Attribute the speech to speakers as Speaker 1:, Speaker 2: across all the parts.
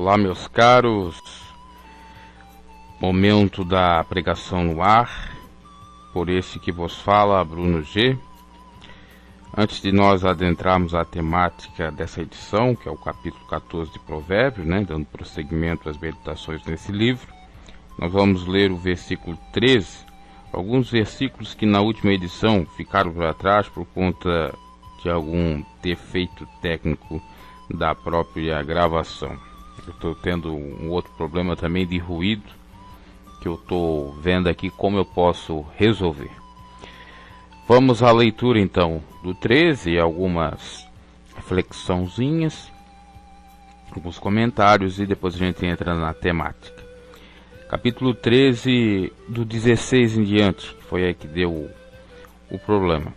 Speaker 1: Olá, meus caros, momento da pregação no ar, por esse que vos fala, Bruno G. Antes de nós adentrarmos a temática dessa edição, que é o capítulo 14 de Provérbios, dando prosseguimento às meditações nesse livro, nós vamos ler o versículo 13, alguns versículos que na última edição ficaram para trás por conta de algum defeito técnico da própria gravação. Eu estou tendo um outro problema também de ruído, que eu estou vendo aqui como eu posso resolver. Vamos à leitura então do 13, algumas reflexãozinhas, alguns comentários e depois a gente entra na temática. Capítulo 13, do 16 em diante, foi aí que deu o problema.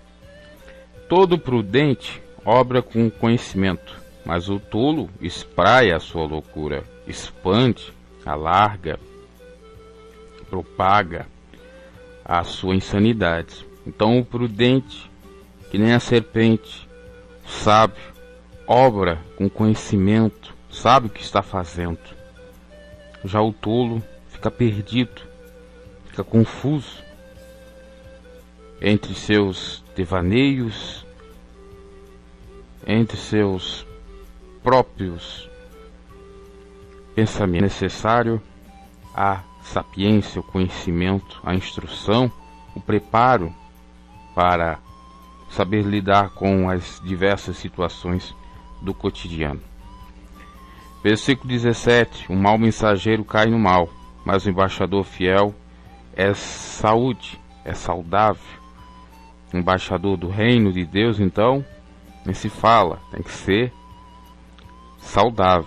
Speaker 1: Todo prudente obra com conhecimento, mas o tolo espraia a sua loucura, expande, alarga, propaga a sua insanidade. Então o prudente, que nem a serpente, o sábio, obra com conhecimento, sabe o que está fazendo. Já o tolo fica perdido, fica confuso entre seus devaneios, entre seus próprios pensamentos. Necessário a sapiência, o conhecimento, a instrução, o preparo para saber lidar com as diversas situações do cotidiano. Versículo 17: o mau mensageiro cai no mal, mas o embaixador fiel é saúde, é saudável. O embaixador do reino de Deus, então, nem se fala, tem que ser saudável,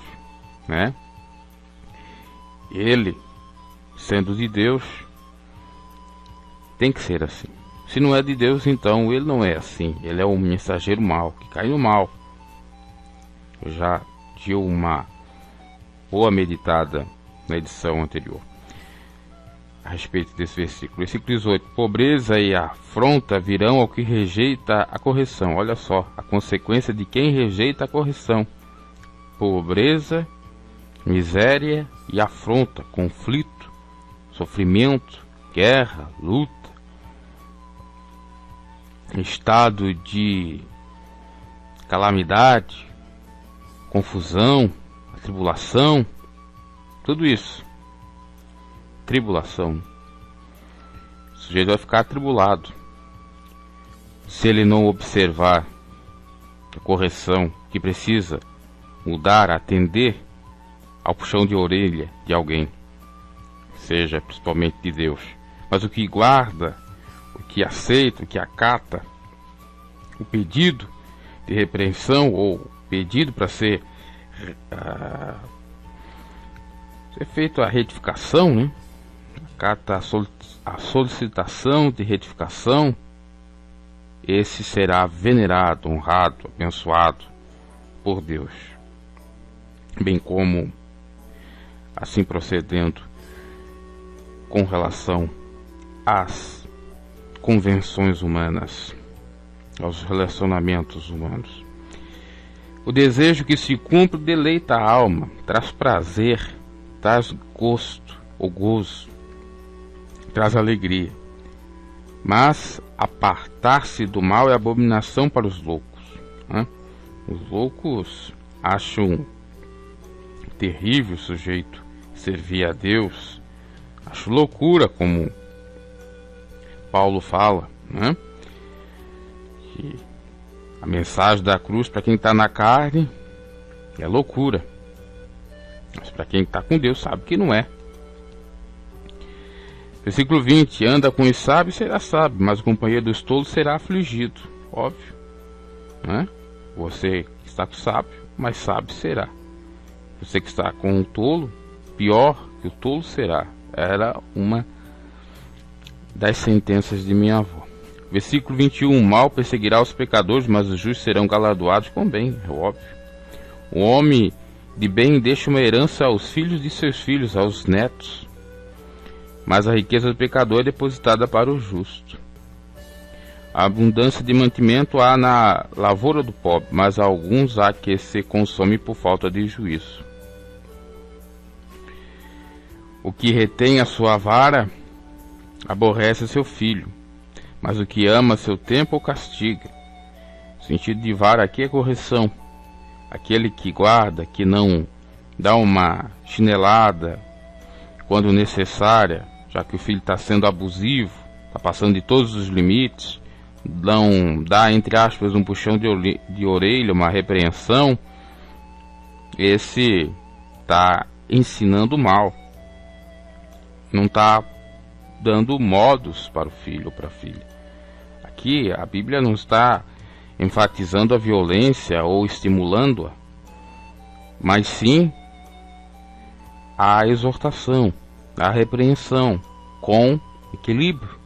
Speaker 1: Ele, sendo de Deus, tem que ser assim. Se não é de Deus, então ele não é assim. Ele é um mensageiro mau, que cai no mal. Eu já dei uma boa meditada na edição anterior a respeito desse versículo. Versículo 18: pobreza e afronta virão ao que rejeita a correção. Olha só, a consequência de quem rejeita a correção: pobreza, miséria e afronta, conflito, sofrimento, guerra, luta, estado de calamidade, confusão, atribulação, tudo isso. Tribulação. O sujeito vai ficar atribulado se ele não observar a correção que precisa mudar, atender ao puxão de orelha de alguém, seja principalmente de Deus. Mas o que guarda, o que aceita, o que acata o pedido de repreensão ou pedido para ser feito a retificação, acata a solicitação de retificação, esse será venerado, honrado, abençoado por Deus, bem como assim procedendo com relação às convenções humanas, aos relacionamentos humanos. O desejo que se cumpre deleita a alma, traz prazer, traz gosto ou gozo, traz alegria. Mas apartar-se do mal é abominação para os loucos. Os loucos acham terrível o sujeito servir a Deus. Acho loucura, como Paulo fala, que a mensagem da cruz para quem está na carne é loucura, mas para quem está com Deus sabe que não é. Versículo 20: anda com os sábios, será sábio, mas o companheiro dos tolos será afligido. Óbvio, Você que está com o sábio, mais sábio será. Você que está com o tolo, pior que o tolo será. Era uma das sentenças de minha avó. Versículo 21: mal perseguirá os pecadores, mas os justos serão galardoados com bem. É óbvio. O homem de bem deixa uma herança aos filhos de seus filhos, aos netos, mas a riqueza do pecador é depositada para o justo. A abundância de mantimento há na lavoura do pobre, mas alguns há que se consomem por falta de juízo. O que retém a sua vara aborrece seu filho, mas o que ama seu tempo o castiga. O sentido de vara aqui é correção. Aquele que guarda, que não dá uma chinelada quando necessária, já que o filho está sendo abusivo, está passando de todos os limites, não dá, entre aspas, um puxão de orelha, uma repreensão, esse está ensinando mal, não está dando modos para o filho ou para a filha. Aqui a Bíblia não está enfatizando a violência ou estimulando-a, mas sim a exortação, a repreensão, com equilíbrio,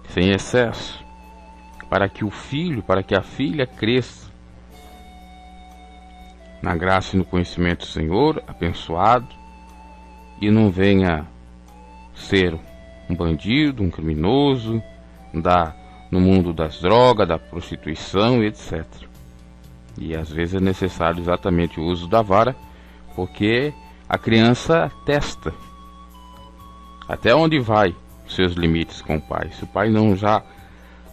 Speaker 1: sem excesso, para que o filho, para que a filha cresça na graça e no conhecimento do Senhor, abençoado, e não venha ser um bandido, um criminoso, no mundo das drogas, da prostituição, etc. E às vezes é necessário exatamente o uso da vara, porque a criança testa até onde vai os seus limites com o pai. Se o pai não já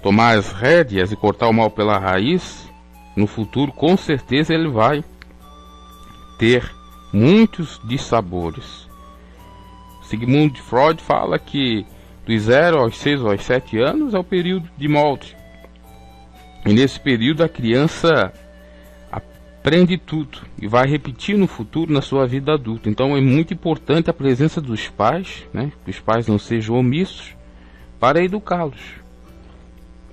Speaker 1: tomar as rédeas e cortar o mal pela raiz, no futuro com certeza ele vai ter muitos dissabores. Sigmund Freud fala que dos 0 aos 6 ou aos 7 anos é o período de molde. E nesse período a criança aprende tudo e vai repetir no futuro na sua vida adulta. Então é muito importante a presença dos pais, que os pais não sejam omissos, para educá-los,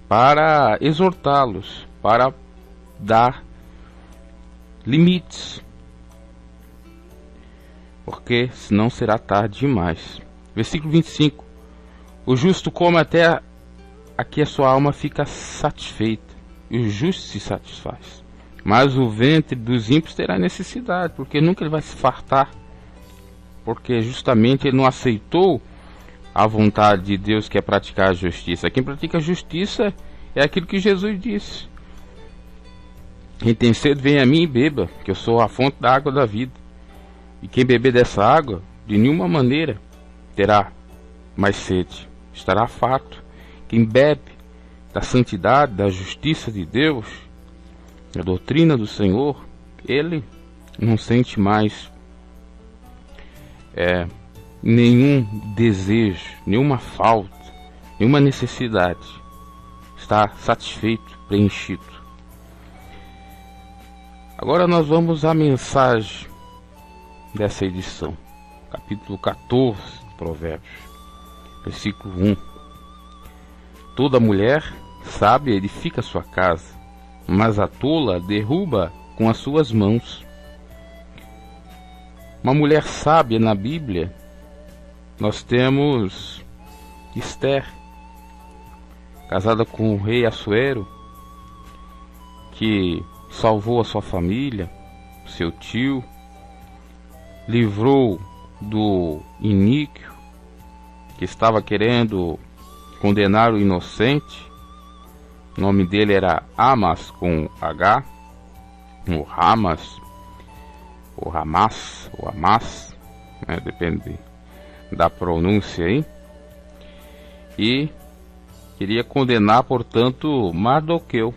Speaker 1: para exortá-los, para dar limites, porque senão será tarde demais. Versículo 25: o justo come até aqui a sua alma fica satisfeita, e o justo se satisfaz. Mas o ventre dos ímpios terá necessidade, porque nunca ele vai se fartar, porque justamente ele não aceitou a vontade de Deus, que é praticar a justiça. Quem pratica a justiça é aquilo que Jesus disse: quem tem sede, vem a mim e beba, que eu sou a fonte da água da vida. E quem beber dessa água, de nenhuma maneira terá mais sede, estará farto. Quem bebe da santidade, da justiça de Deus, da doutrina do Senhor, ele não sente mais nenhum desejo, nenhuma falta, nenhuma necessidade. Está satisfeito, preenchido. Agora nós vamos à mensagem dessa edição, capítulo 14 de Provérbios, versículo 1. Toda mulher sábia edifica sua casa, mas a tola derruba com as suas mãos. Uma mulher sábia na Bíblia, nós temos Esther, casada com o rei Assuero, que salvou a sua família, seu tio, livrou do iníquo que estava querendo condenar o inocente. O nome dele era Amas, com H, ou Ramas, ou Hamas, ou Amas, depende da pronúncia aí. E queria condenar, portanto, Mardoqueu,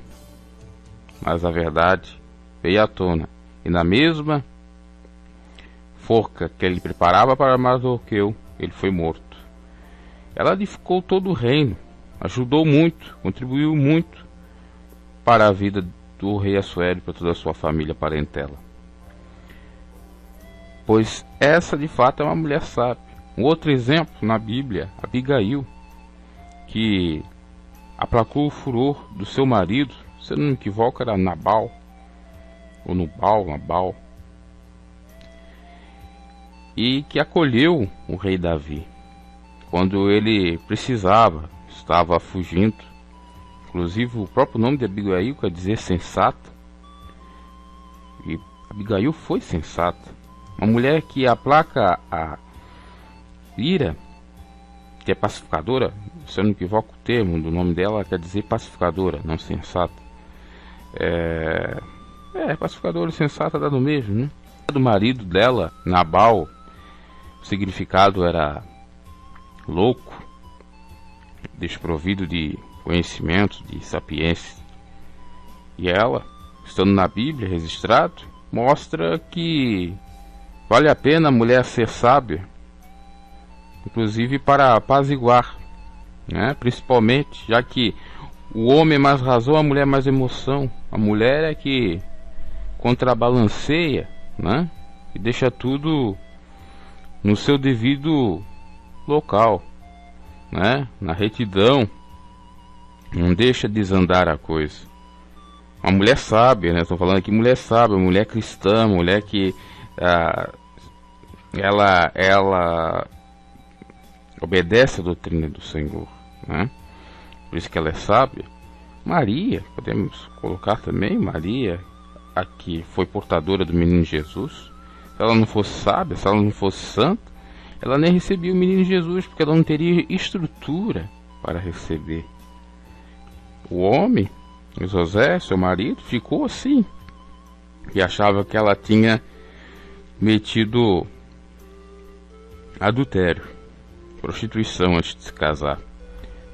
Speaker 1: mas a verdade veio à tona, e na mesma forca que ele preparava para Mardoqueu, ele foi morto. Ela edificou todo o reino, ajudou muito, contribuiu muito para a vida do rei Assuero e para toda a sua família parentela. Pois essa de fato é uma mulher sábia. Um outro exemplo na Bíblia, Abigail, que aplacou o furor do seu marido, se eu não me equivoco era Nabal, ou Nabal, e que acolheu o rei Davi quando ele precisava, estava fugindo. Inclusive o próprio nome de Abigail quer dizer sensata, e Abigail foi sensata, uma mulher que aplaca a ira, que é pacificadora. Se eu não me equivoco, o termo do nome dela quer dizer pacificadora, não sensata. Pacificadora e sensata dá no mesmo, né? Do marido dela, Nabal, o significado era louco, desprovido de conhecimento, de sapiência. E ela, estando na Bíblia registrado, mostra que vale a pena a mulher ser sábia, inclusive para apaziguar, né? Principalmente, já que o homem é mais razão, a mulher é mais emoção. A mulher é que contrabalanceia, né? E deixa tudo no seu devido local, né? Na retidão, não deixa desandar a coisa. Uma mulher sábia, né? Estou falando aqui mulher sábia, mulher cristã, mulher que ela obedece a doutrina do Senhor, né? Por isso que ela é sábia. Maria, podemos colocar também Maria, a que foi portadora do menino Jesus. Se ela não fosse sábia, se ela não fosse santa, ela nem recebia o menino Jesus, porque ela não teria estrutura para receber. O homem, José, seu marido, ficou assim, e achava que ela tinha metido adultério, prostituição antes de se casar.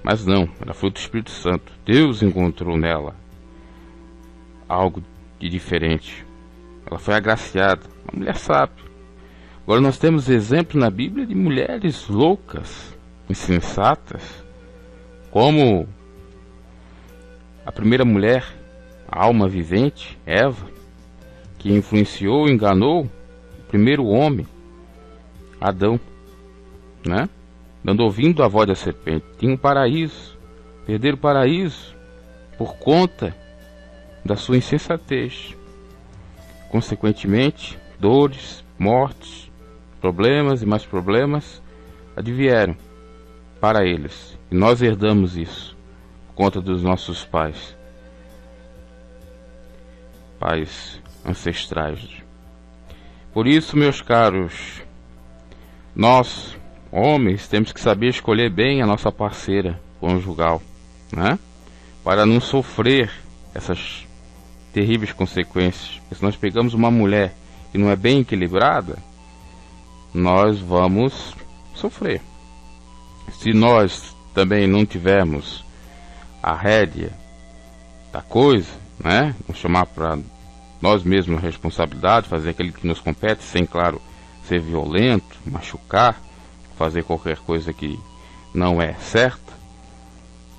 Speaker 1: Mas não, era fruto do Espírito Santo. Deus encontrou nela algo de diferente. Ela foi agraciada, uma mulher sábia. Agora nós temos exemplos na Bíblia de mulheres loucas, insensatas, como a primeira mulher, a alma vivente, Eva, que influenciou e enganou o primeiro homem, Adão, né? Dando ouvindo a voz da serpente. Tinha um paraíso, perderam o paraíso por conta da sua insensatez. Consequentemente, dores, mortes, problemas e mais problemas advieram para eles. E nós herdamos isso por conta dos nossos pais ancestrais. Por isso, meus caros, nós, homens, temos que saber escolher bem a nossa parceira conjugal, né? Para não sofrer essas terríveis consequências. Porque se nós pegamos uma mulher que não é bem equilibrada, nós vamos sofrer. Se nós também não tivermos a rédea da coisa, né? Vamos chamar para nós mesmos a responsabilidade, fazer aquilo que nos compete, sem, claro, ser violento, machucar, fazer qualquer coisa que não é certa,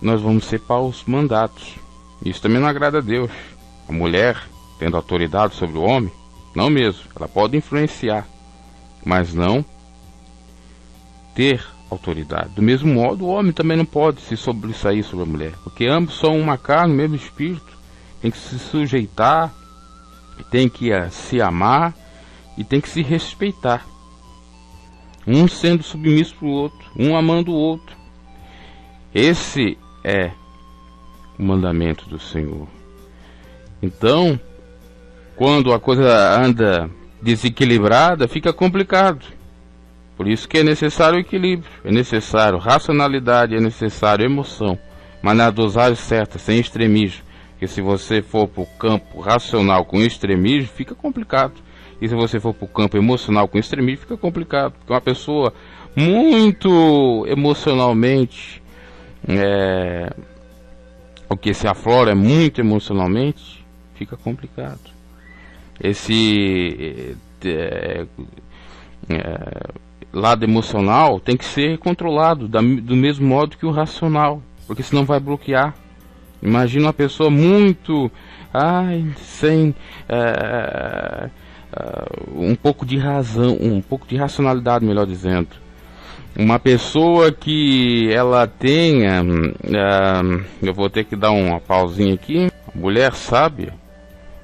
Speaker 1: nós vamos ser paus mandatos. Isso também não agrada a Deus. A mulher, tendo autoridade sobre o homem, não mesmo, ela pode influenciar, mas não ter autoridade. Do mesmo modo, o homem também não pode se sobressair sobre a mulher, porque ambos são uma carne, o mesmo espírito. Tem que se sujeitar, tem que se amar e tem que se respeitar. Um sendo submisso para o outro, um amando o outro. Esse é o mandamento do Senhor. Então, quando a coisa anda desequilibrada, fica complicado. Por isso que é necessário equilíbrio, é necessário racionalidade, é necessário emoção, mas na dosagem certa, sem extremismo. Porque se você for para o campo racional com extremismo, fica complicado. E se você for para o campo emocional com extremismo, fica complicado. Porque uma pessoa muito emocionalmente, o que se aflora muito emocionalmente, fica complicado. Esse lado emocional tem que ser controlado do mesmo modo que o racional, porque senão vai bloquear. Imagina uma pessoa muito sem um pouco de razão, um pouco de racionalidade, melhor dizendo. Uma pessoa que ela tenha, eu vou ter que dar uma pausinha aqui. Mulher sábia,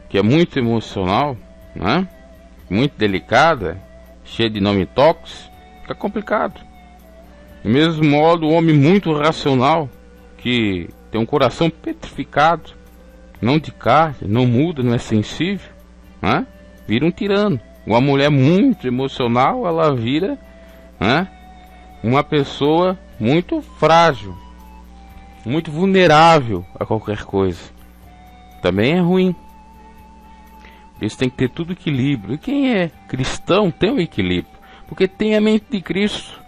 Speaker 1: que é muito emocional, né? Muito delicada, cheia de nome tóxicos, fica complicado. Do mesmo modo, o homem muito racional, que tem um coração petrificado, não de carne, não muda, não é sensível, né? Vira um tirano. Uma mulher muito emocional, ela vira, né, uma pessoa muito frágil, muito vulnerável a qualquer coisa. Também é ruim. Por isso tem que ter tudo equilíbrio. E quem é cristão tem o equilíbrio. porque tem a mente de Cristo,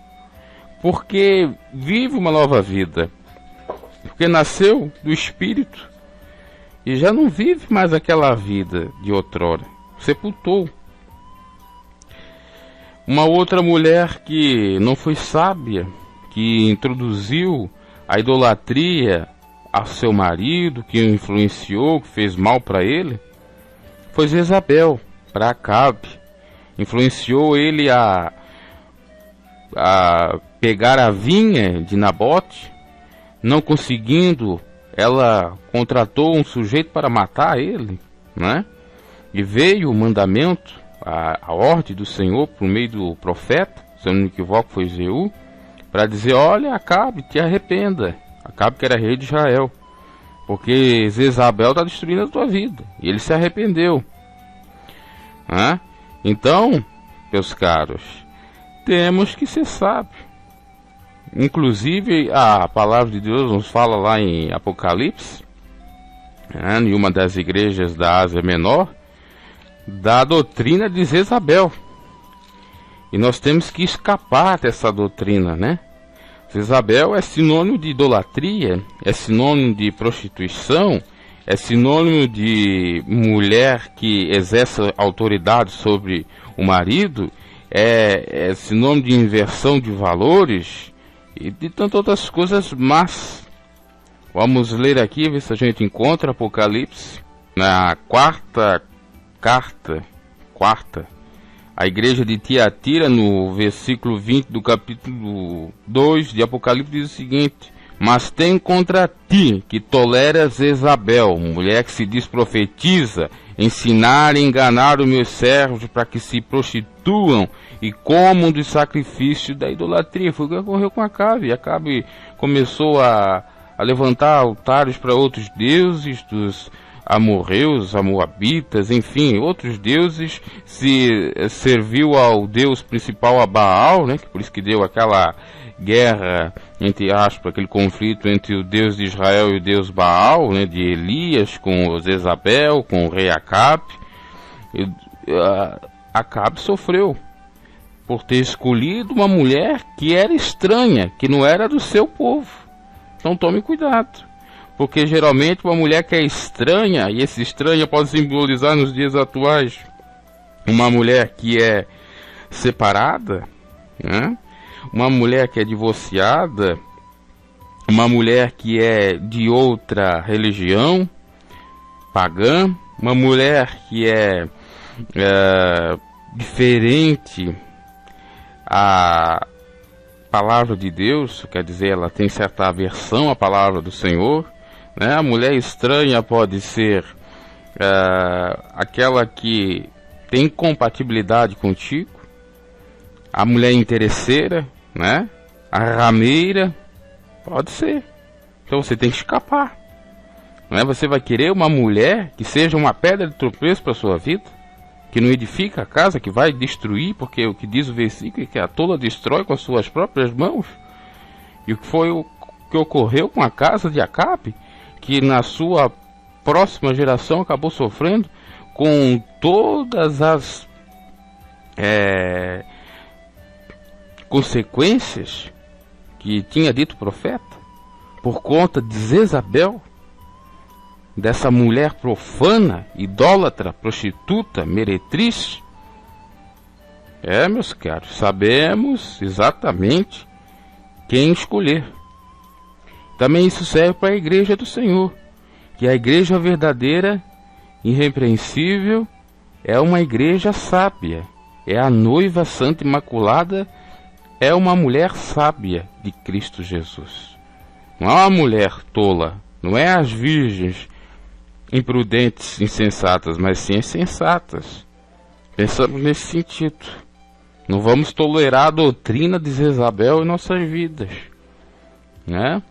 Speaker 1: porque vive uma nova vida, porque nasceu do Espírito e já não vive mais aquela vida de outrora, sepultou. Uma outra mulher que não foi sábia, que introduziu a idolatria ao seu marido, que o influenciou, que fez mal para ele, foi Jezabel, para Acabe. Influenciou ele a pegar a vinha de Nabote. Não conseguindo, ela contratou um sujeito para matar ele, né? E veio o mandamento, a ordem do Senhor por meio do profeta, se eu não me equivoco foi Jeú, para dizer: olha, Acabe, te arrependa. Acabe que era rei de Israel, porque Jezabel está destruindo a tua vida. E ele se arrependeu. Então, meus caros, temos que ser sábios. Inclusive, a palavra de Deus nos fala lá em Apocalipse, em uma das igrejas da Ásia Menor, da doutrina de Jezabel. E nós temos que escapar dessa doutrina, né? Jezabel é sinônimo de idolatria, é sinônimo de prostituição, é sinônimo de mulher que exerce autoridade sobre o marido, é sinônimo de inversão de valores e de tantas outras coisas más. Vamos ler aqui, ver se a gente encontra Apocalipse, na quarta carta, a igreja de Tiatira, no versículo 20 do capítulo 2 de Apocalipse, diz o seguinte: mas tem contra ti, que toleras Jezabel, mulher que se diz profetiza, ensinar e enganar os meus servos para que se prostituam e comam do sacrifício da idolatria. Foi o que ocorreu com Acabe. Acabe começou a levantar altares para outros deuses, dos amorreus, amoabitas, enfim, outros deuses. Se serviu ao deus principal, a Baal, né? Por isso que deu aquela guerra, entre aspas, aquele conflito entre o Deus de Israel e o Deus Baal, né? De Elias com Jezabel, com o rei Acabe. Acabe sofreu por ter escolhido uma mulher que era estranha, que não era do seu povo. Então tome cuidado, porque geralmente uma mulher que é estranha, e esse estranha pode simbolizar nos dias atuais uma mulher que é separada, né? Uma mulher que é divorciada, uma mulher que é de outra religião pagã, uma mulher que é diferente à palavra de Deus, quer dizer, ela tem certa aversão à palavra do Senhor, né? A mulher estranha pode ser aquela que tem compatibilidade contigo, a mulher interesseira, né? A rameira, pode ser. Então você tem que escapar, né? Você vai querer uma mulher que seja uma pedra de tropeço para sua vida, que não edifica a casa, que vai destruir, porque o que diz o versículo é que a tola destrói com as suas próprias mãos. E o que foi o que ocorreu com a casa de Acabe, que na sua próxima geração acabou sofrendo com todas as consequências que tinha dito o profeta, por conta de Jezabel, dessa mulher profana, idólatra, prostituta, meretriz. Meus caros, sabemos exatamente quem escolher. Também isso serve para a igreja do Senhor, que a igreja verdadeira, irrepreensível, é uma igreja sábia, é a noiva santa imaculada, é uma mulher sábia de Cristo Jesus. Não é uma mulher tola, não é as virgens imprudentes, insensatas, mas sim as sensatas. Pensamos nesse sentido. Não vamos tolerar a doutrina de Jezabel em nossas vidas, né?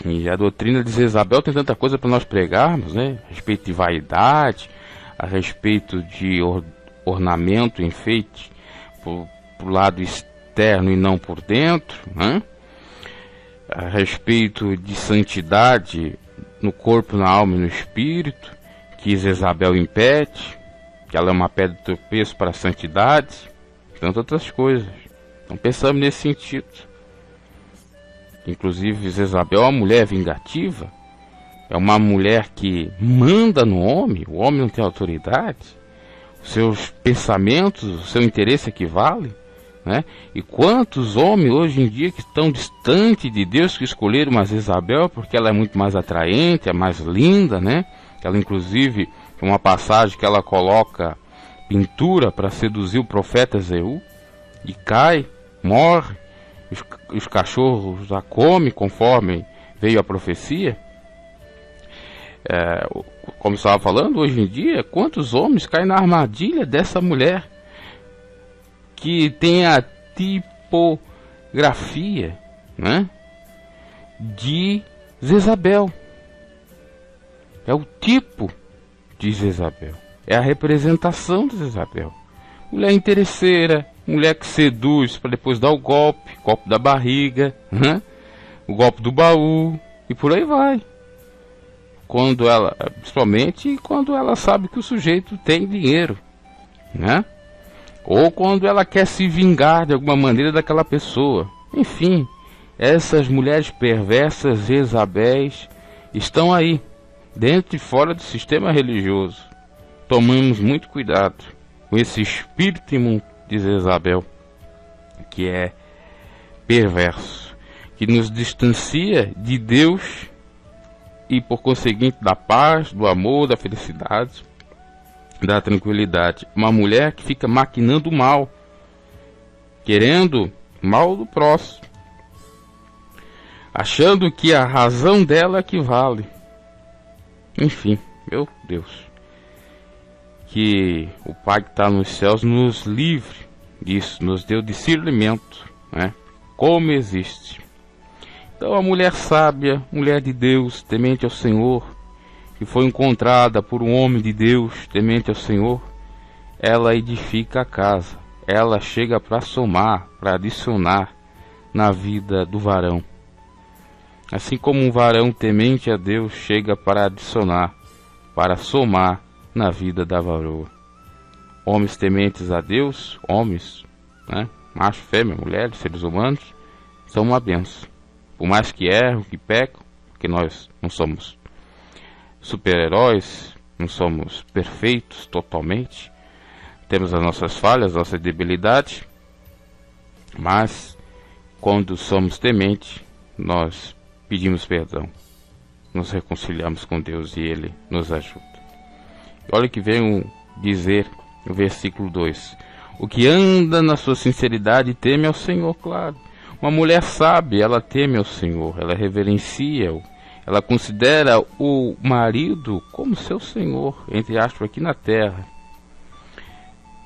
Speaker 1: E a doutrina de Jezabel tem tanta coisa para nós pregarmos, né? A respeito de vaidade, a respeito de ornamento, enfeite por lado externo e não por dentro, né? A respeito de santidade no corpo, na alma e no espírito, que Jezabel impede, que ela é uma pedra de tropeço para a santidade. tantas outras coisas. Então pensamos nesse sentido. Inclusive Jezabel é uma mulher vingativa, é uma mulher que manda no homem, o homem não tem autoridade, os seus pensamentos, o seu interesse equivale, né? E quantos homens hoje em dia que estão distantes de Deus, que escolheram uma Jezabel porque ela é muito mais atraente, é mais linda, né? Ela inclusive, tem uma passagem que ela coloca pintura para seduzir o profeta Ezeú, e cai, morre, os cachorros a comem conforme veio a profecia. Como estava falando, hoje em dia, quantos homens caem na armadilha dessa mulher que tem a tipografia, né, de Jezabel. É o tipo de Jezabel, é a representação de Jezabel. Mulher interesseira, mulher que seduz para depois dar o golpe da barriga, né? O golpe do baú, e por aí vai. Quando ela, principalmente quando ela sabe que o sujeito tem dinheiro, né? Ou quando ela quer se vingar de alguma maneira daquela pessoa. Enfim, essas mulheres perversas, Jezabéis, estão aí, dentro e fora do sistema religioso. Tomamos muito cuidado com esse espírito imundo de Jezabel, que é perverso, que nos distancia de Deus e por conseguinte da paz, do amor, da felicidade, da tranquilidade. Uma mulher que fica maquinando o mal, querendo mal do próximo, achando que a razão dela é que vale. Enfim, meu Deus, que o Pai que está nos céus nos livre disso, nos deu discernimento, né? Como existe. Então a mulher sábia, mulher de Deus, temente ao Senhor, que foi encontrada por um homem de Deus, temente ao Senhor, ela edifica a casa, ela chega para somar, para adicionar na vida do varão. Assim como um varão temente a Deus chega para adicionar, para somar na vida da varoa. Homens tementes a Deus, homens, né, macho, fêmea, mulheres, seres humanos, são uma bênção. Por mais que erram, que pecam, porque nós não somos super-heróis, não somos perfeitos totalmente, temos as nossas falhas, nossas debilidades, mas quando somos tementes, nós pedimos perdão, nos reconciliamos com Deus e Ele nos ajuda. Olha que vem dizer no versículo 2: o que anda na sua sinceridade teme ao Senhor. Claro, uma mulher sábia, ela teme ao Senhor, ela reverencia-o, ela considera o marido como seu senhor, entre aspas, aqui na terra,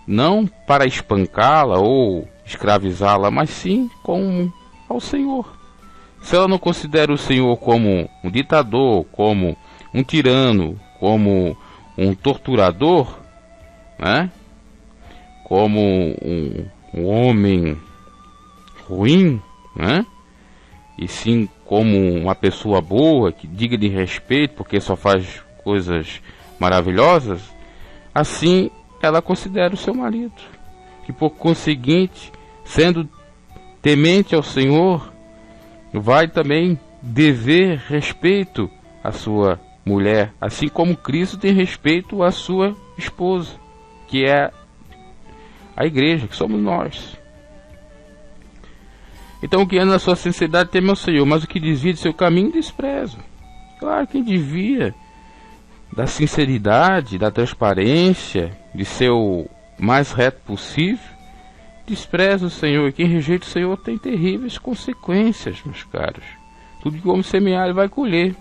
Speaker 1: não para espancá-la ou escravizá-la, mas sim como ao Senhor. Se ela não considera o Senhor como um ditador, como um tirano, como um torturador, né? Como um homem ruim, né? E sim como uma pessoa boa, que diga de respeito, porque só faz coisas maravilhosas, assim ela considera o seu marido, que por conseguinte, sendo temente ao Senhor, vai também dever respeito à sua mulher, assim como Cristo tem respeito à sua esposa, que é a igreja, que somos nós. Então o que anda na sua sinceridade teme ao Senhor, mas o que desvia de seu caminho despreza. Claro, quem desvia da sinceridade, da transparência, de ser o mais reto possível, despreza o Senhor. E quem rejeita o Senhor tem terríveis consequências, meus caros. Tudo que o homem semear, ele vai colher.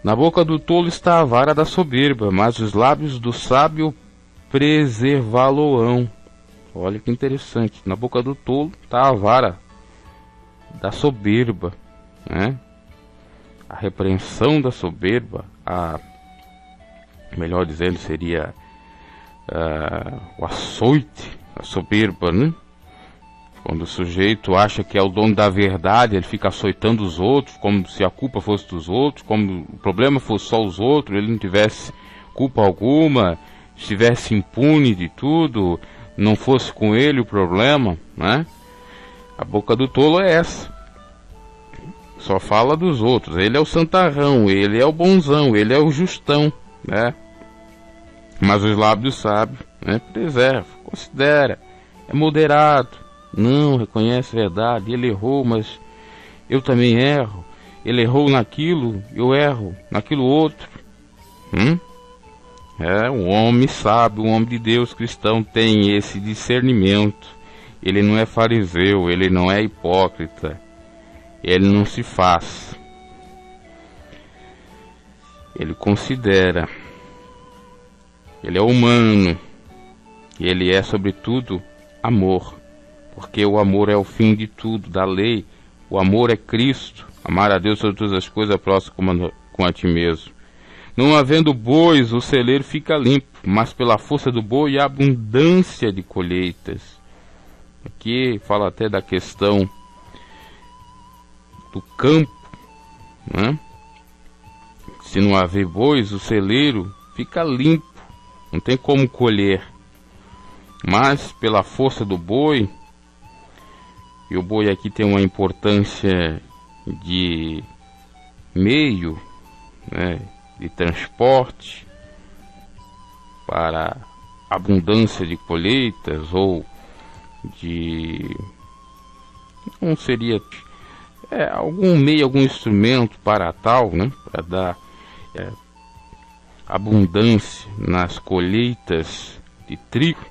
Speaker 1: Na boca do tolo está a vara da soberba, mas os lábios do sábio preservá-lo-ão. Olha que interessante. Na boca do tolo está a vara da soberba, né? A repreensão da soberba, melhor dizendo, seria o açoite da soberba, né? Quando o sujeito acha que é o dono da verdade, ele fica açoitando os outros, como se a culpa fosse dos outros, como o problema fosse só os outros, ele não tivesse culpa alguma, estivesse impune de tudo, não fosse com ele o problema, né? A boca do tolo é essa. Só fala dos outros. Ele é o santarrão, ele é o bonzão, ele é o justão, né? Mas os lábios sábios, né? Preserva, considera, é moderado. Não, reconhece a verdade. Ele errou, mas eu também erro. Ele errou naquilo, eu erro naquilo outro. É, um homem sábio, um homem de Deus cristão tem esse discernimento. Ele não é fariseu, ele não é hipócrita. Ele não se faz. Ele considera. Ele é humano. E ele é, sobretudo, amor. Porque o amor é o fim de tudo, da lei. O amor é Cristo. Amar a Deus sobre todas as coisas, próximo com a ti mesmo. Não havendo bois, o celeiro fica limpo, mas pela força do boi há abundância de colheitas. Aqui fala até da questão do campo, né? Se não haver bois, o celeiro fica limpo, não tem como colher. Mas pela força do boi, e o boi aqui tem uma importância de meio, né, de transporte para abundância de colheitas, ou de, não seria algum meio, algum instrumento para tal, né, para dar abundância nas colheitas de trigo,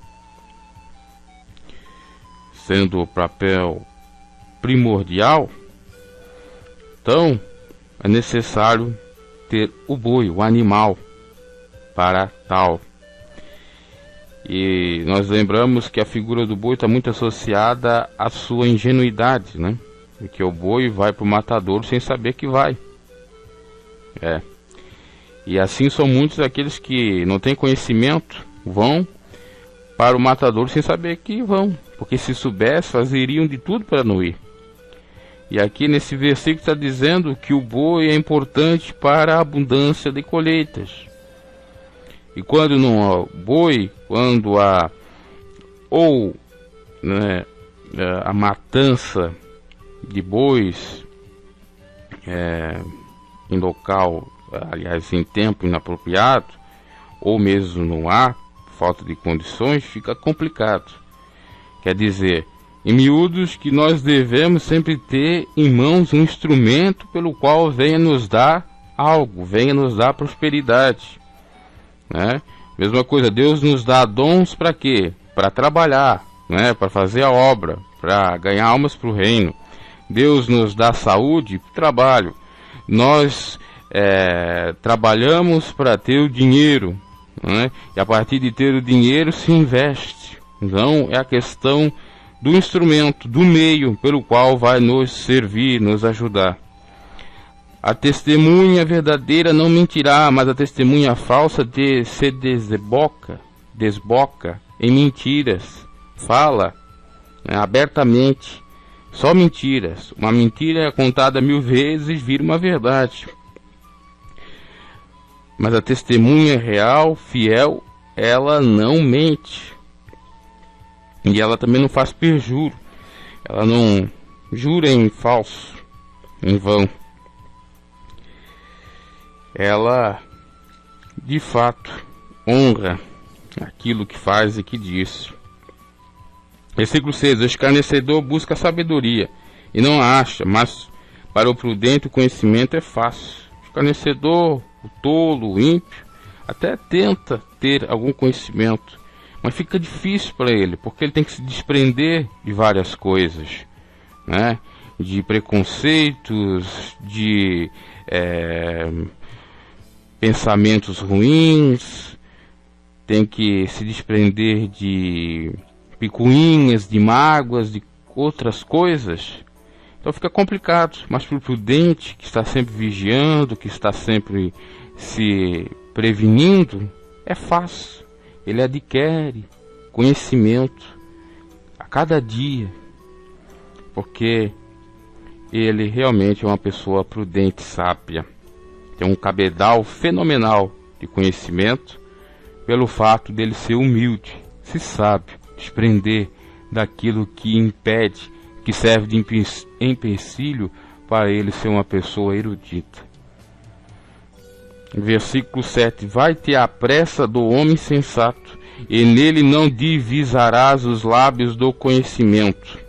Speaker 1: sendo o papel primordial. Então é necessário ter o boi, o animal, para tal. E nós lembramos que a figura do boi está muito associada à sua ingenuidade, né? Porque o boi vai para o matadouro sem saber que vai. E assim são muitos aqueles que não têm conhecimento, vão para o matadouro sem saber que vão. Porque se soubessem, fazeriam de tudo para não ir. E aqui nesse versículo está dizendo que o boi é importante para a abundância de colheitas. E quando não há boi, quando há a matança de bois em local, aliás, em tempo inapropriado, ou mesmo não há, falta de condições, fica complicado. Quer dizer, em miúdos, que nós devemos sempre ter em mãos um instrumento pelo qual venha nos dar algo, venha nos dar prosperidade, né? Mesma coisa, Deus nos dá dons para quê? Para trabalhar, né? Para fazer a obra, para ganhar almas para o reino. Deus nos dá saúde para o trabalho. Nós trabalhamos para ter o dinheiro, né? E a partir de ter o dinheiro se investe. Então é a questão do instrumento, do meio pelo qual vai nos servir, nos ajudar. A testemunha verdadeira não mentirá, mas a testemunha falsa se desboca em mentiras. Fala, né, abertamente, só mentiras. Uma mentira é contada 1000 vezes, vira uma verdade. Mas a testemunha real, fiel, ela não mente. E ela também não faz perjuro. Ela não jura em falso, em vão. Ela, de fato, honra aquilo que faz e que diz. Versículo 6. O escarnecedor busca sabedoria e não a acha, mas para o prudente o conhecimento é fácil. O escarnecedor, o tolo, o ímpio, até tenta ter algum conhecimento, mas fica difícil para ele, porque ele tem que se desprender de várias coisas, né? De preconceitos, de pensamentos ruins, tem que se desprender de picuinhas, de mágoas, de outras coisas. Então fica complicado, mas para o prudente, que está sempre vigiando, que está sempre se prevenindo, é fácil. Ele adquire conhecimento a cada dia, porque ele realmente é uma pessoa prudente, sábia. Tem um cabedal fenomenal de conhecimento, pelo fato dele ser humilde, se sábio, desprender daquilo que impede, que serve de empecilho para ele ser uma pessoa erudita. Versículo 7: vai-te à pressa do homem sensato, e nele não divisarás os lábios do conhecimento.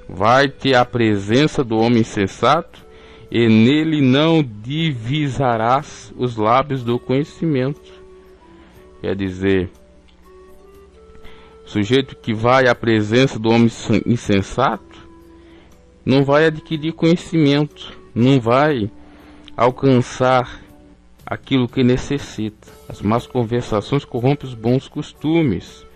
Speaker 1: Vai-te à presença do homem sensato, e nele não divisarás os lábios do conhecimento. Quer dizer, o sujeito que vai à presença do homem insensato não vai adquirir conhecimento, não vai alcançar aquilo que necessita. As más conversações corrompem os bons costumes.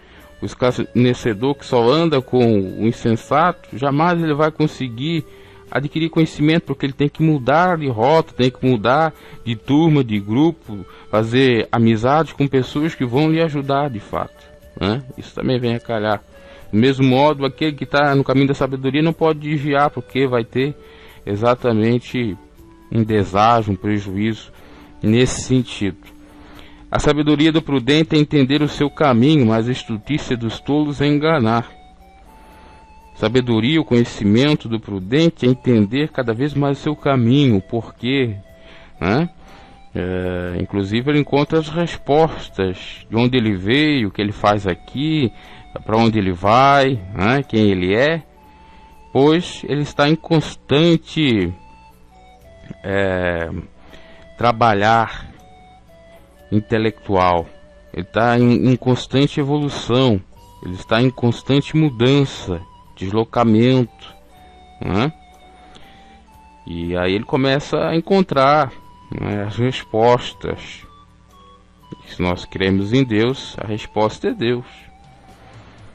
Speaker 1: O escarnecedor que só anda com o insensato, jamais ele vai conseguir adquirir conhecimento, porque ele tem que mudar de rota, tem que mudar de turma, de grupo, fazer amizade com pessoas que vão lhe ajudar de fato, né? Isso também vem a calhar. Do mesmo modo, aquele que está no caminho da sabedoria não pode desviar, porque vai ter exatamente um deságio, um prejuízo nesse sentido. A sabedoria do prudente é entender o seu caminho, mas a estultícia dos tolos é enganar. Sabedoria, o conhecimento do prudente é entender cada vez mais o seu caminho, o porquê, né? Inclusive ele encontra as respostas de onde ele veio, o que ele faz aqui, para onde ele vai, né? Quem ele é, pois ele está em constante trabalhar intelectual, ele está em constante evolução, ele está em constante mudança, deslocamento, né? E aí ele começa a encontrar, né, as respostas. E se nós cremos em Deus, a resposta é Deus.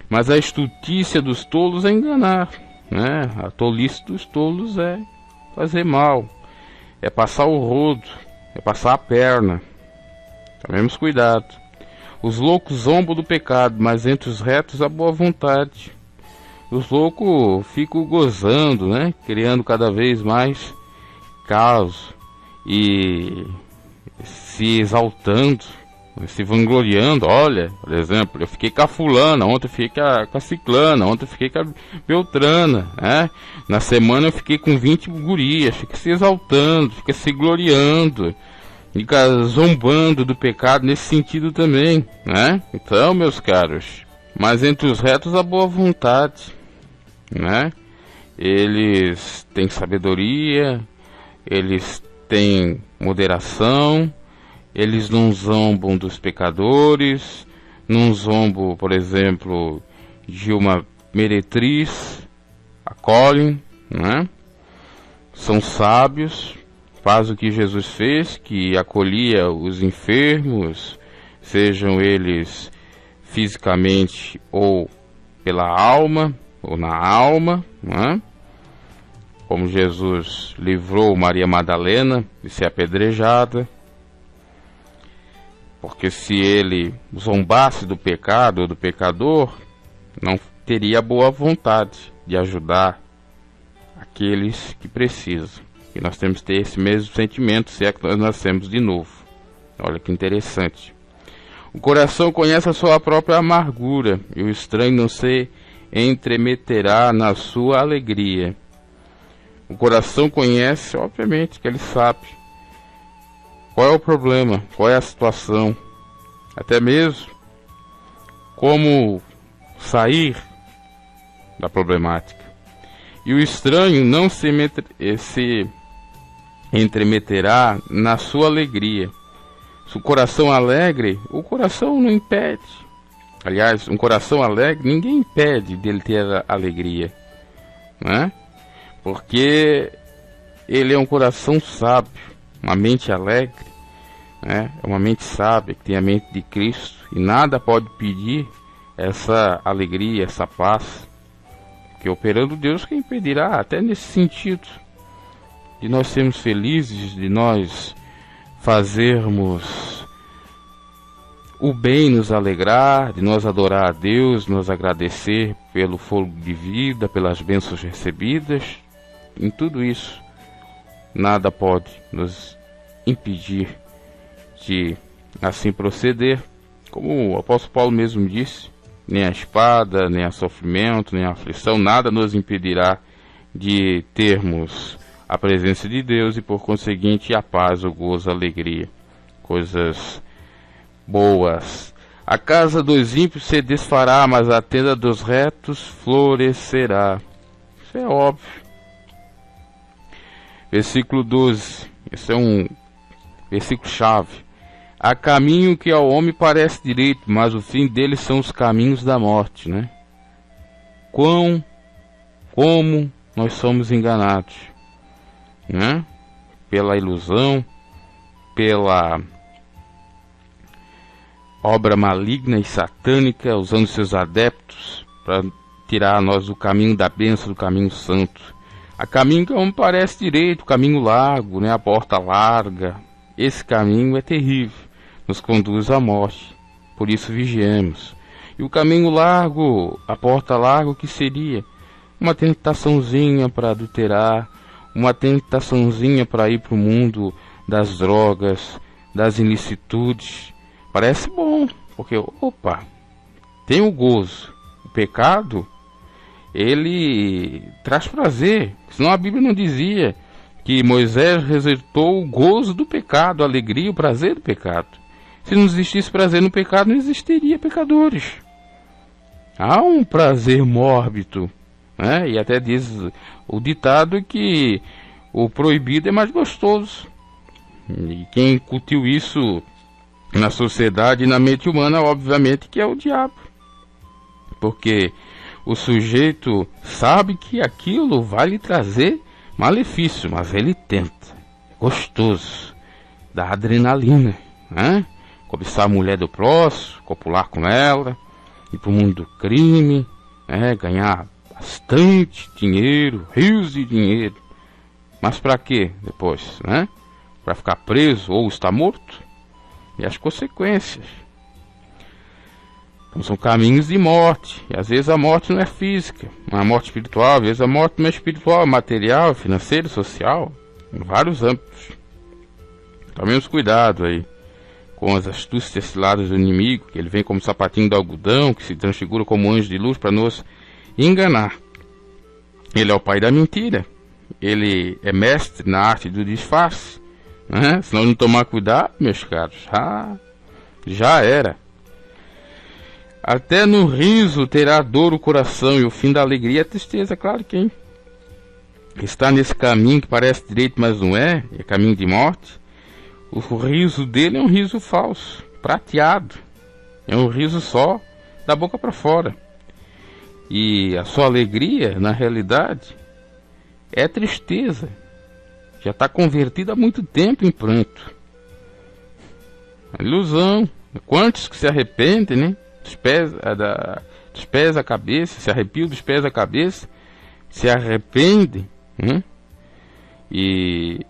Speaker 1: Mas a estultícia dos tolos é enganar, né? A tolice dos tolos é fazer mal, é passar o rodo, é passar a perna. Tomemos cuidado. Os loucos zombam do pecado, mas entre os retos a boa vontade. Os loucos ficam gozando, né? Criando cada vez mais caos e se exaltando, se vangloriando. Olha, por exemplo, eu fiquei com a fulana, ontem eu fiquei com a ciclana, ontem eu fiquei com a beltrana, né? Na semana eu fiquei com 20 gurias. Fica se exaltando, fica se gloriando, fica zombando do pecado nesse sentido também, né? Então, meus caros, mas entre os retos a boa vontade, né? Eles têm sabedoria, eles têm moderação, eles não zombam dos pecadores, não zombam, por exemplo, de uma meretriz, acolhem, né? São sábios, faz o que Jesus fez, que acolhia os enfermos, sejam eles fisicamente ou pela alma, ou na alma, né? Como Jesus livrou Maria Madalena de ser apedrejada, porque se ele zombasse do pecado ou do pecador, não teria boa vontade de ajudar aqueles que precisam. E nós temos que ter esse mesmo sentimento, se é que nós nascemos de novo. Olha que interessante. O coração conhece a sua própria amargura, e o estranho não se entremeterá na sua alegria. O coração conhece, obviamente, que ele sabe qual é o problema, qual é a situação, até mesmo como sair da problemática. E o estranho não se entremeterá na sua alegria. Se o coração alegre, o coração não impede. Aliás, um coração alegre, ninguém impede dele ter alegria, né? Porque ele é um coração sábio, uma mente alegre, né? É uma mente sábia, que tem a mente de Cristo, e nada pode pedir essa alegria, essa paz, porque operando Deus, quem impedirá? Até nesse sentido, de nós sermos felizes, de nós fazermos o bem, nos alegrar, de nós adorar a Deus, nos agradecer pelo fôlego de vida, pelas bênçãos recebidas. Em tudo isso, nada pode nos impedir de assim proceder. Como o apóstolo Paulo mesmo disse, nem a espada, nem a sofrimento, nem a aflição, nada nos impedirá de termos a presença de Deus e, por conseguinte, a paz, o gozo, a alegria, coisas boas. A casa dos ímpios se desfará, mas a tenda dos retos florescerá. Isso é óbvio. Versículo 12. Esse é um versículo chave. Há caminho que ao homem parece direito, mas o fim deles são os caminhos da morte, né? Como nós somos enganados, né? Pela ilusão, pela obra maligna e satânica, usando seus adeptos para tirar nós do caminho da bênção, do caminho santo. Há caminho que ao homem parece direito, o caminho largo, né? A porta larga. Esse caminho é terrível, nos conduz à morte, por isso vigiemos. E o caminho largo, a porta larga, o que seria? Uma tentaçãozinha para adulterar, uma tentaçãozinha para ir para o mundo das drogas, das ilicitudes. Parece bom, porque, opa, tem o gozo. O pecado, ele traz prazer, senão a Bíblia não dizia que Moisés reservou o gozo do pecado, a alegria, o prazer do pecado. Se não existisse prazer no pecado, não existiria pecadores. Há um prazer mórbido, né? E até diz o ditado que o proibido é mais gostoso. E quem incutiu isso na sociedade e na mente humana, obviamente, que é o diabo. Porque o sujeito sabe que aquilo vai lhe trazer malefício, mas ele tenta. É gostoso. Dá adrenalina, né? Cobiçar a mulher do próximo, copular com ela, ir para o mundo do crime, né? Ganhar bastante dinheiro, rios de dinheiro. Mas para quê depois, né? Para ficar preso ou estar morto? E as consequências. Então são caminhos de morte. E às vezes a morte não é física, não é morte espiritual. Às vezes a morte não é espiritual, é material, financeiro, social, em vários âmbitos. Tomemos cuidado aí com as astúcias ciladas do inimigo, que ele vem como sapatinho de algodão, que se transfigura como anjo de luz para nos enganar. Ele é o pai da mentira. Ele é mestre na arte do disfarce, né? Se nós não tomar cuidado, meus caros, já era. Até no riso terá dor o coração, e o fim da alegria é a tristeza. Claro, quem está nesse caminho que parece direito, mas não é caminho de morte. O riso dele é um riso falso, prateado. É um riso só, da boca para fora. E a sua alegria, na realidade, é tristeza. Já está convertida há muito tempo em pranto. É ilusão. Quantos que se arrependem, né? Dos pés à cabeça, se arrepiam dos pés à cabeça, se arrependem, né? E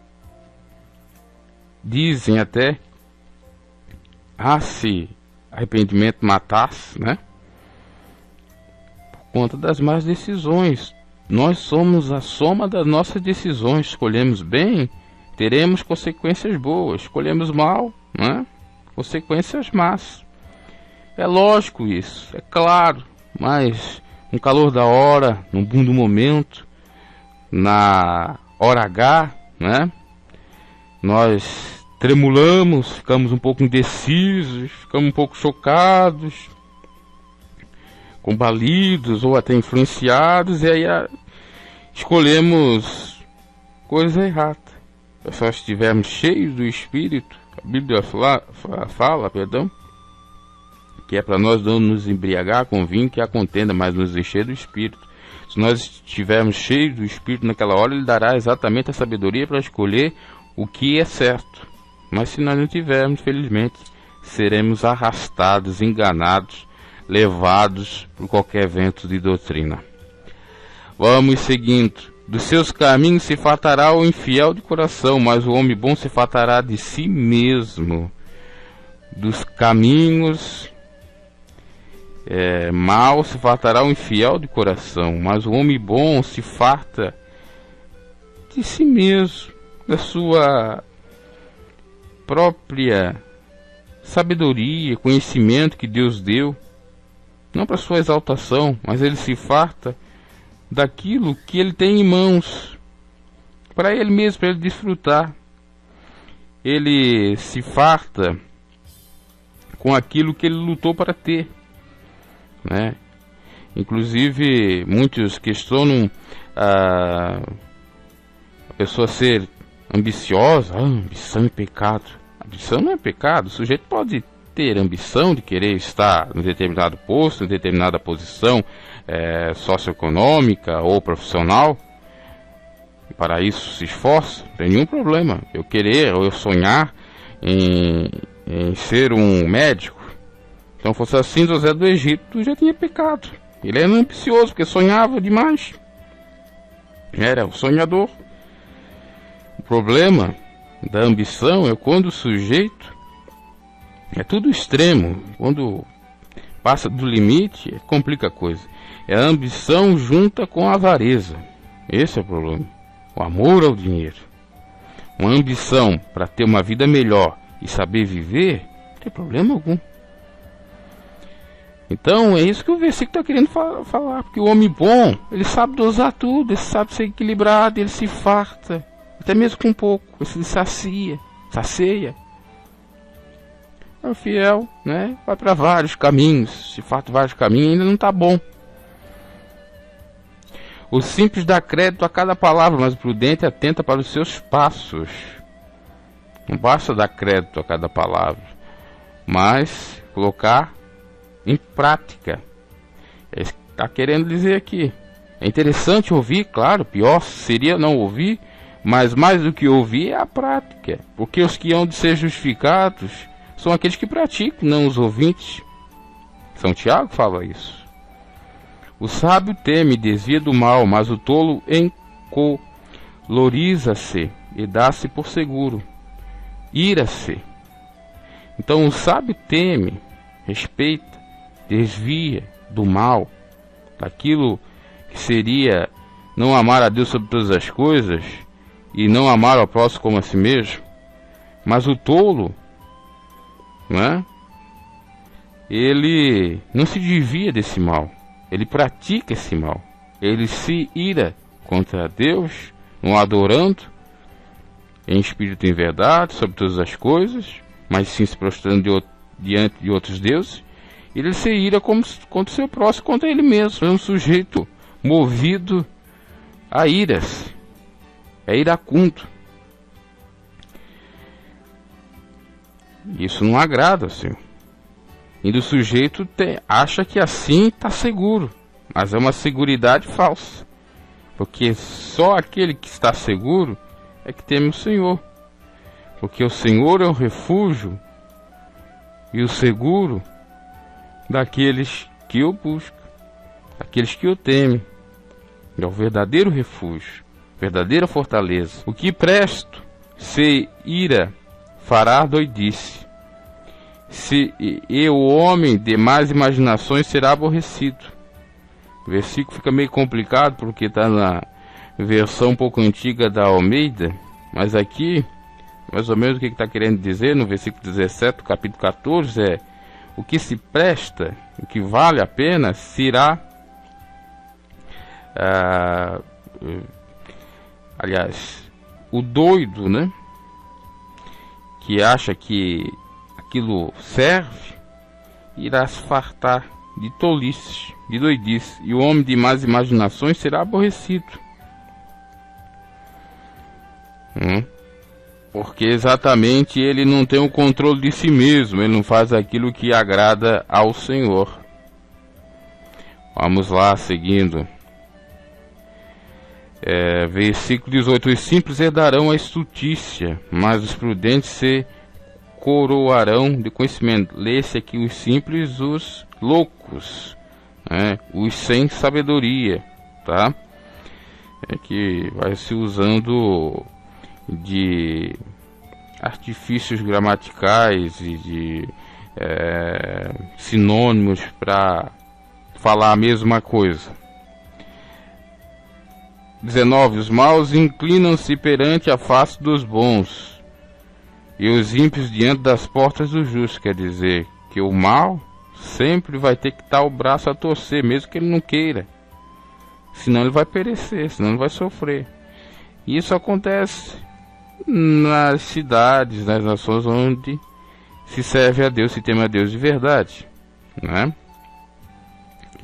Speaker 1: dizem até, se arrependimento matasse, né? Por conta das más decisões. Nós somos a soma das nossas decisões. Escolhemos bem, teremos consequências boas. Escolhemos mal, né? Consequências más. É lógico isso, é claro, mas no calor da hora, no boom do momento, na hora H, né? Nós tremulamos, ficamos um pouco indecisos, ficamos um pouco chocados, combalidos ou até influenciados, e aí escolhemos coisa errada. Se só estivermos cheios do Espírito, a Bíblia fala, que é para nós não nos embriagar com vinho, que a contenda, mas nos encher do Espírito. Se nós estivermos cheios do Espírito naquela hora, Ele dará exatamente a sabedoria para escolher o que é certo. Mas se nós não tivermos, felizmente, seremos arrastados, enganados, levados por qualquer vento de doutrina. Vamos seguindo. Dos seus caminhos se fartará o infiel de coração, mas o homem bom se fartará de si mesmo. Dos caminhos mal se fartará o infiel de coração, mas o homem bom se farta de si mesmo, da sua própria sabedoria, conhecimento que Deus deu. não para sua exaltação, mas ele se farta daquilo que ele tem em mãos, para ele mesmo, para ele desfrutar. Ele se farta com aquilo que ele lutou para ter, né? Inclusive, muitos questionam a pessoa ser ambiciosa. Ambição é pecado. Ambição não é pecado. O sujeito pode ter ambição de querer estar em determinado posto, em determinada posição socioeconômica ou profissional. E para isso se esforça, não tem nenhum problema. Eu querer ou eu sonhar em ser um médico. Então, fosse assim, José do Egito já tinha pecado. Ele era ambicioso, porque sonhava demais. Era o sonhador. O problema da ambição é quando o sujeito é tudo extremo. Quando passa do limite, complica a coisa. É a ambição junta com a avareza. Esse é o problema. O amor ao dinheiro. Uma ambição para ter uma vida melhor e saber viver, não tem problema algum. Então é isso que o versículo está querendo falar. Porque o homem bom, ele sabe dosar tudo, ele sabe ser equilibrado, ele se farta, até mesmo com pouco, ele se sacia. O fiel, né, vai para vários caminhos, se farta vários caminhos, ainda não está bom. O simples dá crédito a cada palavra, mas o prudente atenta para os seus passos. Não basta dar crédito a cada palavra, mas colocar em prática. É isso que está querendo dizer aqui. É interessante ouvir, claro, pior seria não ouvir, mas mais do que ouvir é a prática. Porque os que hão de ser justificados são aqueles que praticam, não os ouvintes. São Tiago fala isso. O sábio teme e desvia do mal, mas o tolo encoloriza-se e dá-se por seguro. Ira-se. Então o sábio teme, respeita, desvia do mal, daquilo que seria não amar a Deus sobre todas as coisas e não amar ao próximo como a si mesmo. Mas o tolo, né, ele não se desvia desse mal. Ele pratica esse mal. Ele se ira contra Deus, não adorando em espírito e em verdade sobre todas as coisas, mas sim se prostrando diante de outros deuses. Ele se ira contra o seu próximo, contra ele mesmo. É um sujeito movido a iras. É iracundo. Isso não agrada ao Senhor. E do sujeito acha que assim está seguro, mas é uma seguridade falsa, porque só aquele que está seguro é que teme o Senhor, porque o Senhor é o refúgio e o seguro daqueles que o buscam, daqueles que o temem. É o verdadeiro refúgio, verdadeira fortaleza. O que presto se ira fará doidice. E o homem de más imaginações será aborrecido. O versículo fica meio complicado porque está na versão um pouco antiga da Almeida, mas aqui, mais ou menos o que está querendo dizer no versículo 17 do capítulo 14 é: o que se presta, o que vale a pena, será aliás, o doido, né, que acha que aquilo serve, irá se fartar de tolices, de doidice, e o homem de más imaginações será aborrecido. Porque exatamente ele não tem o controle de si mesmo, ele não faz aquilo que agrada ao Senhor. Vamos lá, seguindo. Versículo 18: os simples herdarão a estultícia, mas os prudentes se coroarão de conhecimento. Lê-se aqui os simples, os loucos, né? Os sem sabedoria, tá? É que vai se usando de artifícios gramaticais e de sinônimos para falar a mesma coisa. 19. Os maus inclinam-se perante a face dos bons, e os ímpios diante das portas do justo. Quer dizer que o mal sempre vai ter que dar o braço a torcer, mesmo que ele não queira. Senão ele vai perecer, senão ele vai sofrer. E isso acontece nas cidades, nas nações onde se serve a Deus, se teme a Deus de verdade, né?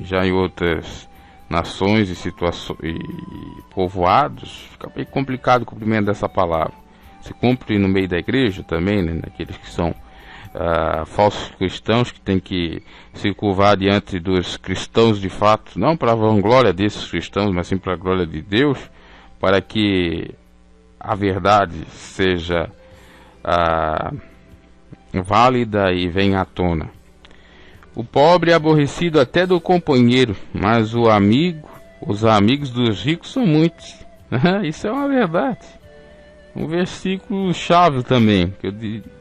Speaker 1: Já em outras nações e situações e povoados, fica bem complicado o cumprimento dessa palavra. Se cumpre no meio da igreja também, né? Naqueles que são falsos cristãos, que tem que se curvar diante dos cristãos de fato, não para a vanglória desses cristãos, mas sim para a glória de Deus, para que a verdade seja válida e venha à tona. O pobre é aborrecido até do companheiro, mas os amigos dos ricos são muitos. Isso é uma verdade. Um versículo chave também, que eu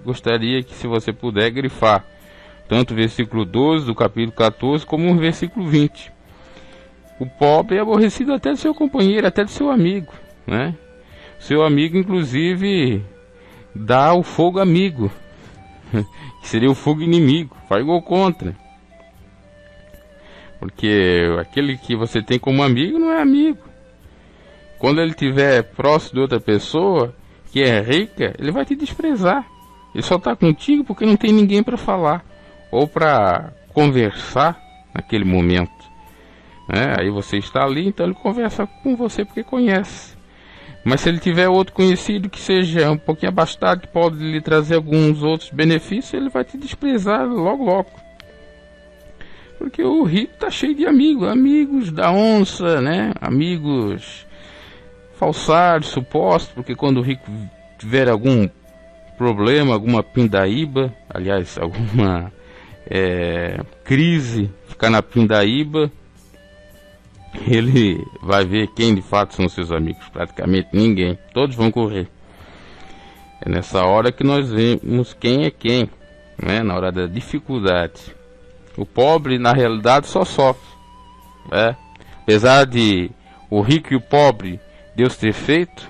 Speaker 1: gostaria que, se você puder, grifar. Tanto o versículo 12 do capítulo 14, como o versículo 20. O pobre é aborrecido até do seu companheiro, até do seu amigo, né? Seu amigo, inclusive, dá o fogo amigo, que seria o fogo inimigo, faz gol contra. Porque aquele que você tem como amigo não é amigo. Quando ele estiver próximo de outra pessoa que é rica, ele vai te desprezar. Ele só está contigo porque não tem ninguém para falar ou para conversar naquele momento, né? Aí você está ali, então ele conversa com você porque conhece. Mas se ele tiver outro conhecido que seja um pouquinho abastado, que pode lhe trazer alguns outros benefícios, ele vai te desprezar logo logo. Porque o rico está cheio de amigos, amigos da onça, né? Amigos falsários, supostos, porque quando o rico tiver algum problema, alguma pindaíba, aliás, alguma crise, ficar na pindaíba, ele vai ver quem de fato são seus amigos. Praticamente ninguém, todos vão correr. É nessa hora que nós vemos quem é quem, né? Na hora da dificuldade. O pobre, na realidade, só sofre, né? Apesar de o rico e o pobre Deus ter feito,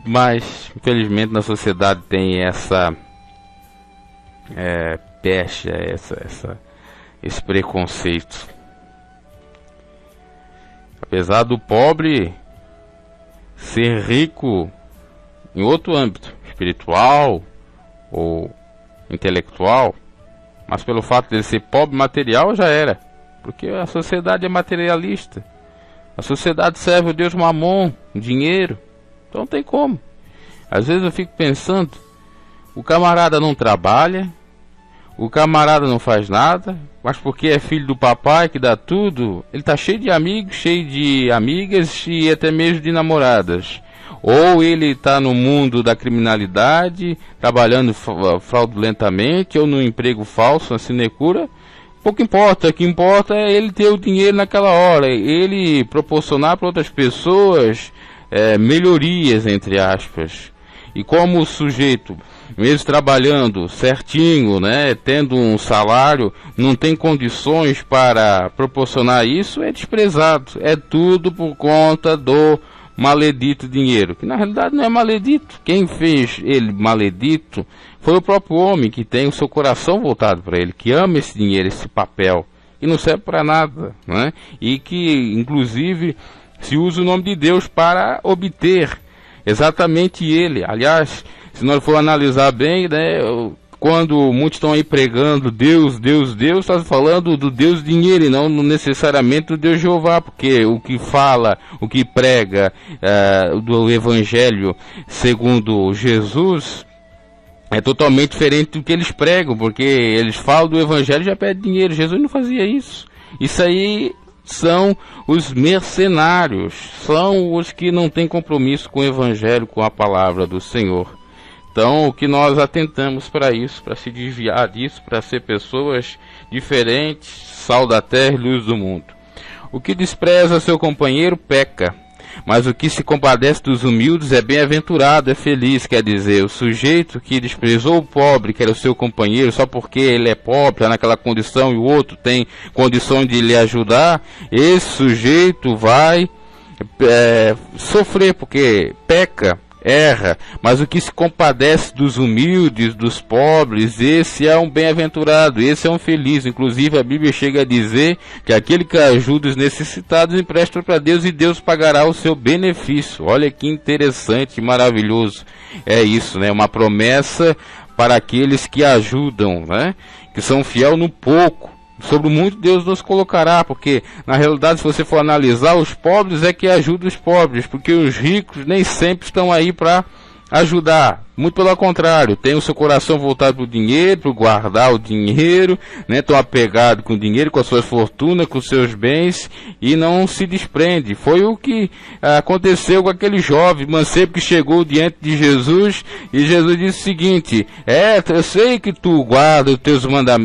Speaker 1: mas infelizmente na sociedade tem essa pecha, esse preconceito. Apesar do pobre ser rico em outro âmbito, espiritual ou intelectual, mas pelo fato de ele ser pobre material já era, porque a sociedade é materialista. A sociedade serve o Deus Mamon, dinheiro, então não tem como. Às vezes eu fico pensando, o camarada não trabalha, o camarada não faz nada, mas porque é filho do papai que dá tudo, ele está cheio de amigos, cheio de amigas e até mesmo de namoradas. Ou ele está no mundo da criminalidade, trabalhando fraudulentamente, ou no emprego falso, na sinecura. Pouco importa, o que importa é ele ter o dinheiro naquela hora, ele proporcionar para outras pessoas melhorias, entre aspas. E como o sujeito, mesmo trabalhando certinho, né, tendo um salário, não tem condições para proporcionar isso, é desprezado. É tudo por conta do maledito dinheiro, que na realidade não é maledito. Quem fez ele maledito foi o próprio homem, que tem o seu coração voltado para ele, que ama esse dinheiro, esse papel, e não serve para nada, né? E que inclusive se usa o nome de Deus para obter exatamente ele. Aliás, se nós for analisar bem, né, quando muitos estão aí pregando Deus, Deus, Deus, está falando do Deus dinheiro e não necessariamente do Deus Jeová, porque o que fala, o que prega do Evangelho segundo Jesus é totalmente diferente do que eles pregam, porque eles falam do Evangelho e já pedem dinheiro. Jesus não fazia isso. Isso aí são os mercenários, são os que não têm compromisso com o Evangelho, com a palavra do Senhor. Então, o que nós atentamos para isso, para se desviar disso, para ser pessoas diferentes, sal da terra e luz do mundo. O que despreza seu companheiro peca, mas o que se compadece dos humildes é bem-aventurado, é feliz. Quer dizer, o sujeito que desprezou o pobre, que era o seu companheiro, só porque ele é pobre, está naquela condição, e o outro tem condições de lhe ajudar, esse sujeito vai sofrer, porque peca. erra, mas o que se compadece dos humildes, dos pobres, esse é um bem-aventurado, esse é um feliz. Inclusive a Bíblia chega a dizer que aquele que ajuda os necessitados empresta para Deus e Deus pagará o seu benefício. Olha que interessante, maravilhoso. É isso, né? Uma promessa para aqueles que ajudam, né? Que são fiel no pouco. Sobre o muito Deus nos colocará, porque na realidade, se você for analisar, os pobres é que ajudam os pobres, porque os ricos nem sempre estão aí para ajudar. Muito pelo contrário, tem o seu coração voltado para o dinheiro, para guardar o dinheiro, né? Estão apegados com o dinheiro, com a sua fortuna, com os seus bens, e não se desprende. Foi o que aconteceu com aquele jovem mancebo que chegou diante de Jesus, e Jesus disse o seguinte: eu sei que tu guarda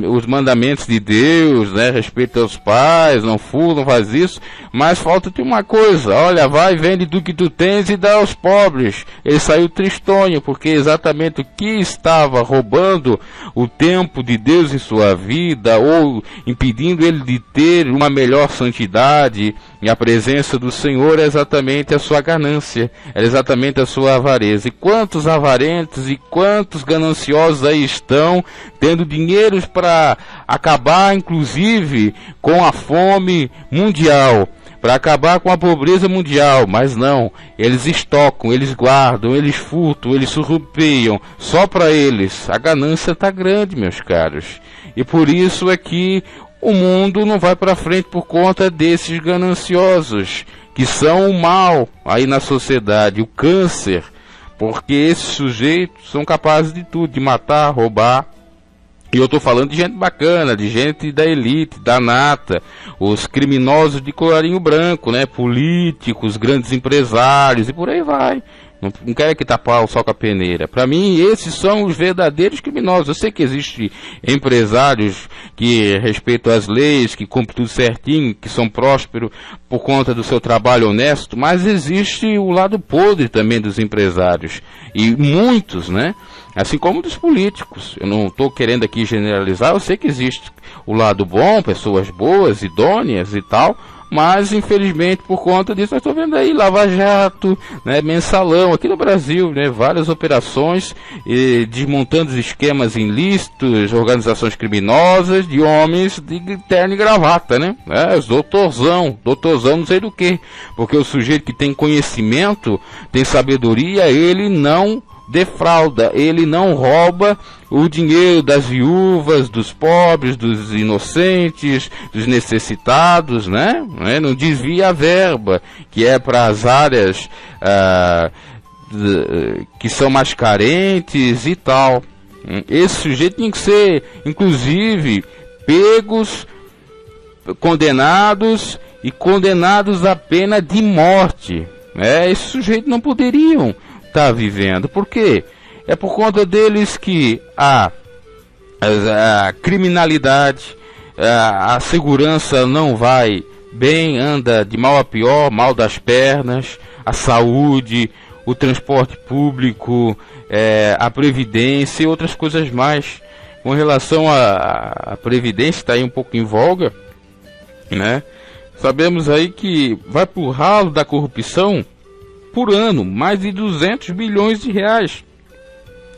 Speaker 1: os mandamentos de Deus, né? Respeita aos pais, não fura, não faz isso, mas falta-te uma coisa: olha, vai, vende do que tu tens e dá aos pobres. Ele saiu tristonho, porque exatamente o que estava roubando o tempo de Deus em sua vida, ou impedindo ele de ter uma melhor santidade e a presença do Senhor, é exatamente a sua ganância, é exatamente a sua avareza. E quantos avarentos e quantos gananciosos aí estão tendo dinheiros para acabar inclusive com a fome mundial, para acabar com a pobreza mundial, mas não, eles estocam, eles guardam, eles furtam, eles surrupeiam, só para eles. A ganância está grande, meus caros, e por isso é que o mundo não vai para frente por conta desses gananciosos, que são o mal aí na sociedade, o câncer, porque esses sujeitos são capazes de tudo, de matar, roubar. E eu estou falando de gente bacana, de gente da elite, da nata, os criminosos de colarinho branco, né? Políticos, grandes empresários e por aí vai. Não quero que tapar o sol com a peneira. Para mim, esses são os verdadeiros criminosos. Eu sei que existem empresários que respeitam as leis, que cumprem tudo certinho, que são prósperos por conta do seu trabalho honesto, mas existe o lado podre também dos empresários. E muitos, né? Assim como dos políticos. Eu não estou querendo aqui generalizar, eu sei que existe o lado bom, pessoas boas, idôneas e tal, mas infelizmente por conta disso nós estamos vendo aí Lava Jato, né, mensalão aqui no Brasil, né, várias operações desmontando os esquemas ilícitos, organizações criminosas de homens de terno e gravata, né, os doutorzão não sei do que, porque o sujeito que tem conhecimento, tem sabedoria, ele não defrauda, ele não rouba o dinheiro das viúvas, dos pobres, dos inocentes, dos necessitados, né? Não desvia a verba, que é para as áreas que são mais carentes e tal. Esse sujeito tem que ser, inclusive, pegos, condenados e condenados à pena de morte. Esse sujeito não poderiam estar vivendo. Por quê? É por conta deles que a criminalidade, a segurança não vai bem, anda de mal a pior, mal das pernas, a saúde, o transporte público, a previdência e outras coisas mais. Com relação à previdência, está aí um pouco em voga, né? Sabemos aí que vai pro ralo da corrupção por ano, mais de 200 bilhões de reais,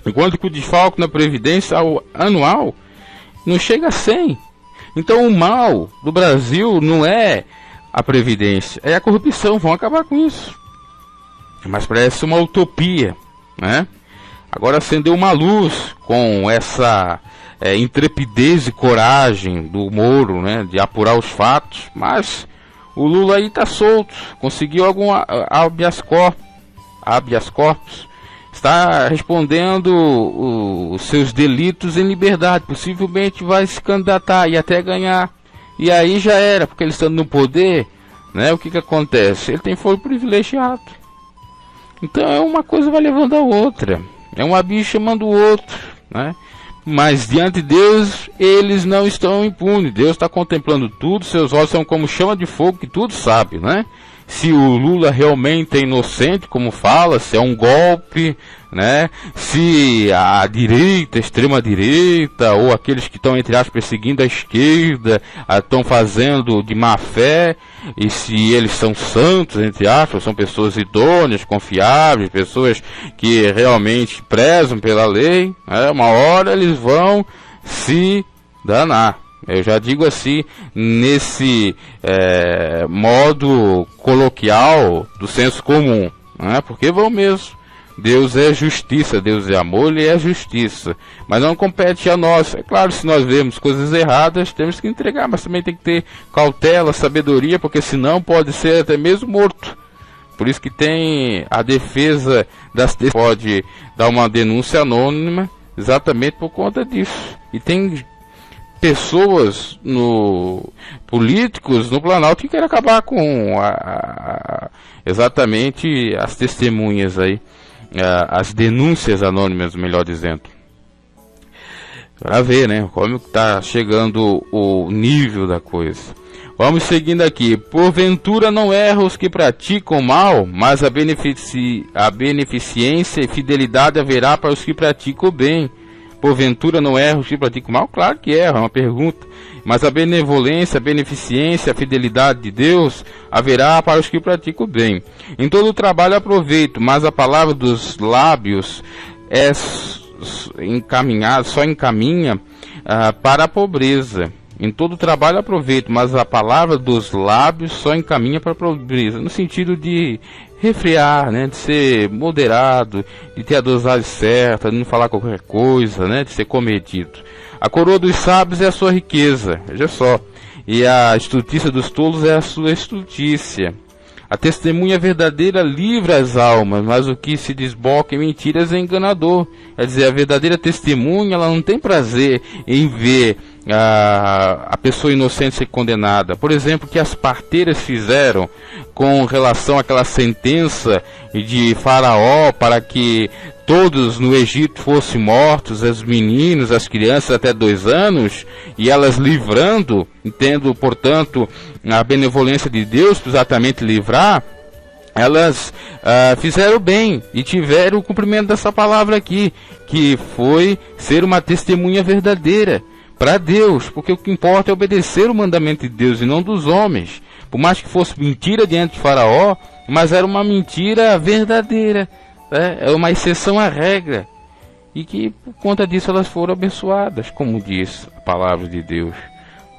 Speaker 1: enquanto que o desfalque na previdência anual não chega a 100. Então o mal do Brasil não é a previdência, é a corrupção. Vão acabar com isso, mas parece uma utopia, né? Agora acendeu uma luz com essa intrepidez e coragem do Moro, né, de apurar os fatos, mas o Lula aí está solto, conseguiu algum habeas corpus, está respondendo os seus delitos em liberdade, possivelmente vai se candidatar e até ganhar, e aí já era, porque ele estando no poder, né, o que acontece? Ele tem foro privilegiado, então uma coisa vai levando a outra, é uma bicha chamando o outro, né? Mas diante de Deus, eles não estão impunes. Deus está contemplando tudo, seus olhos são como chama de fogo que tudo sabe, né? se o Lula realmente é inocente, como fala, se é um golpe, né? Se a direita, a extrema-direita, ou aqueles que estão, entre aspas, perseguindo a esquerda, estão fazendo de má fé, e se eles são santos, entre aspas, são pessoas idôneas, confiáveis, pessoas que realmente prezam pela lei, né? Uma hora eles vão se danar. Eu já digo assim, nesse modo coloquial do senso comum, né? Porque vão mesmo. Deus é justiça, Deus é amor, Ele é justiça. Mas não compete a nós. É claro, se nós vemos coisas erradas, temos que entregar, mas também tem que ter cautela, sabedoria, porque senão pode ser até mesmo morto. Por isso que tem a defesa das pode dar uma denúncia anônima, exatamente por conta disso. E tem pessoas políticos no Planalto que querem acabar com exatamente as testemunhas aí, as denúncias anônimas, melhor dizendo. Para ver, né, como está chegando o nível da coisa. Vamos seguindo aqui. Porventura não erram os que praticam mal, mas a beneficência e fidelidade haverá para os que praticam bem. Porventura não erram os que praticam mal? Claro que erram, é uma pergunta. Mas a benevolência, a beneficência, a fidelidade de Deus haverá para os que praticam bem. Em todo o trabalho aproveito, mas a palavra dos lábios só encaminha para a pobreza. Em todo trabalho aproveito, mas a palavra dos lábios só encaminha para a pobreza. No sentido de refrear, né, de ser moderado, de ter a dosagem certa, de não falar qualquer coisa, né, de ser comedido. A coroa dos sábios é a sua riqueza, veja só. E a estultícia dos tolos é a sua estultícia. A testemunha verdadeira livra as almas, mas o que se desboca em mentiras é enganador. Quer dizer, a verdadeira testemunha, ela não tem prazer em ver a pessoa inocente ser condenada. Por exemplo, o que as parteiras fizeram com relação àquela sentença de Faraó para que todos no Egito fossem mortos, os meninos, as crianças até 2 anos, e elas livrando, tendo, portanto, a benevolência de Deus para exatamente livrar. Elas fizeram bem e tiveram o cumprimento dessa palavra aqui, que foi ser uma testemunha verdadeira para Deus, porque o que importa é obedecer o mandamento de Deus e não dos homens. Por mais que fosse mentira diante de Faraó, mas era uma mentira verdadeira, né? É uma exceção à regra, e que por conta disso elas foram abençoadas, como diz a palavra de Deus,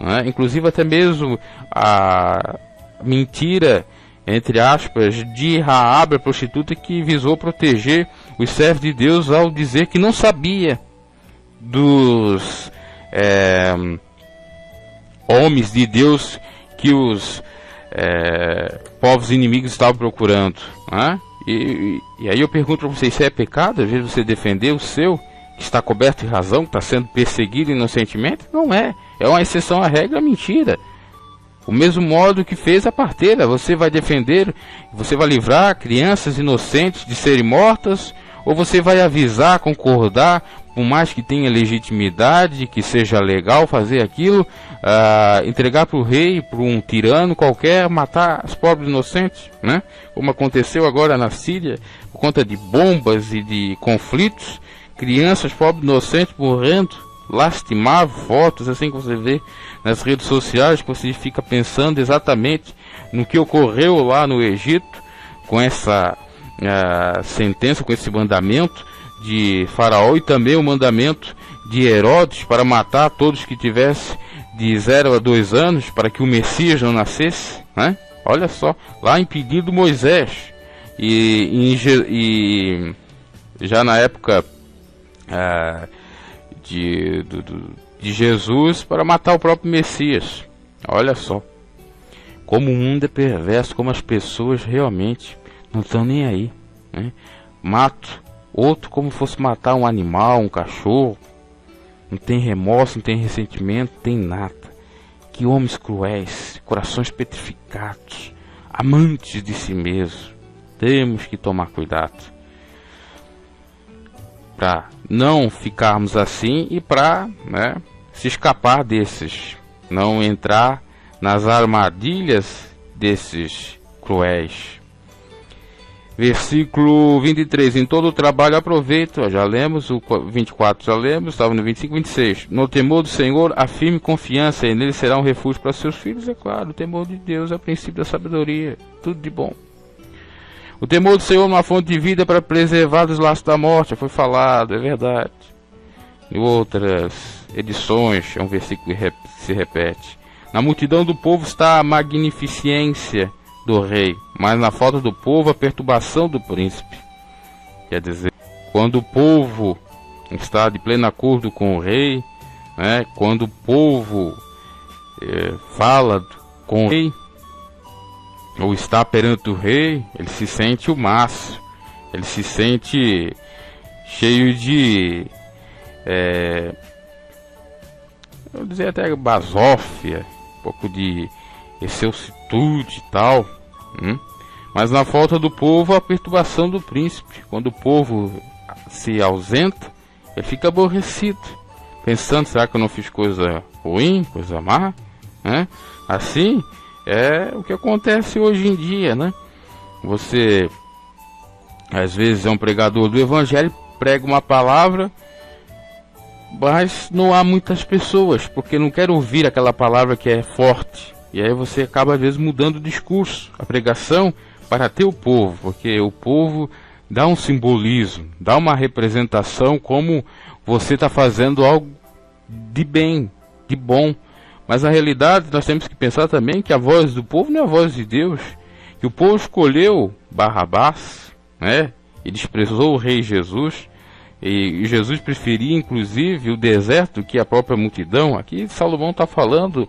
Speaker 1: né? Inclusive até mesmo a mentira, entre aspas, de Raabe, a prostituta, que visou proteger os servos de Deus ao dizer que não sabia dos homens de Deus que os povos inimigos estavam procurando, né? E aí eu pergunto para vocês, se é pecado às vezes você defender o seu, que está coberto de razão, que está sendo perseguido inocentemente? Não é, é uma exceção à regra, mentira. O mesmo modo que fez a parteira, você vai defender, você vai livrar crianças inocentes de serem mortas, ou você vai avisar, concordar, por mais que tenha legitimidade, que seja legal fazer aquilo, entregar para o rei, para um tirano qualquer, matar os pobres inocentes, né? Como aconteceu agora na Síria, por conta de bombas e de conflitos, crianças pobres inocentes morrendo, lastimável, fotos assim que você vê nas redes sociais, que você fica pensando exatamente no que ocorreu lá no Egito, com essa sentença, com esse mandamento de Faraó, e também o mandamento de Herodes para matar todos que tivessem de 0 a 2 anos, para que o Messias não nascesse, né? Olha só, lá impedindo Moisés, e já na época de Jesus, para matar o próprio Messias. Olha só como o mundo é perverso, como as pessoas realmente não estão nem aí, né? Mato outro como fosse matar um animal, um cachorro. Não tem remorso, não tem ressentimento, não tem nada. Que homens cruéis, corações petrificados, amantes de si mesmo. Temos que tomar cuidado para não ficarmos assim e para, né, se escapar desses, não entrar nas armadilhas desses cruéis. Versículo 23, em todo o trabalho aproveita, já lemos, o 24 já lemos, estava no 25 e 26. No temor do Senhor, a firme confiança, e nele será um refúgio para seus filhos, é claro. O temor de Deus é o princípio da sabedoria, tudo de bom. O temor do Senhor é uma fonte de vida para preservar dos laços da morte, já foi falado, é verdade. Em outras edições, é um versículo que se repete. Na multidão do povo está a magnificência do rei, mas na falta do povo a perturbação do príncipe. Quer dizer, quando o povo está de pleno acordo com o rei, né, quando o povo fala com o rei, ou está perante o rei, ele se sente o máximo, ele se sente cheio de, eu vou dizer até basófia, um pouco de excelsitude e tal, mas na falta do povo a perturbação do príncipe. Quando o povo se ausenta, ele fica aborrecido, pensando, será que eu não fiz coisa ruim, coisa má, né? Assim é o que acontece hoje em dia, né? Você às vezes é um pregador do evangelho, prega uma palavra, mas não há muitas pessoas, porque não quer ouvir aquela palavra que é forte. E aí você acaba às vezes mudando o discurso, a pregação, para ter o povo, porque o povo dá um simbolismo, dá uma representação como você está fazendo algo de bem, de bom. Mas na realidade nós temos que pensar também que a voz do povo não é a voz de Deus, que o povo escolheu Barrabás, né, e desprezou o rei Jesus, e Jesus preferia inclusive o deserto que a própria multidão. Aqui Salomão está falando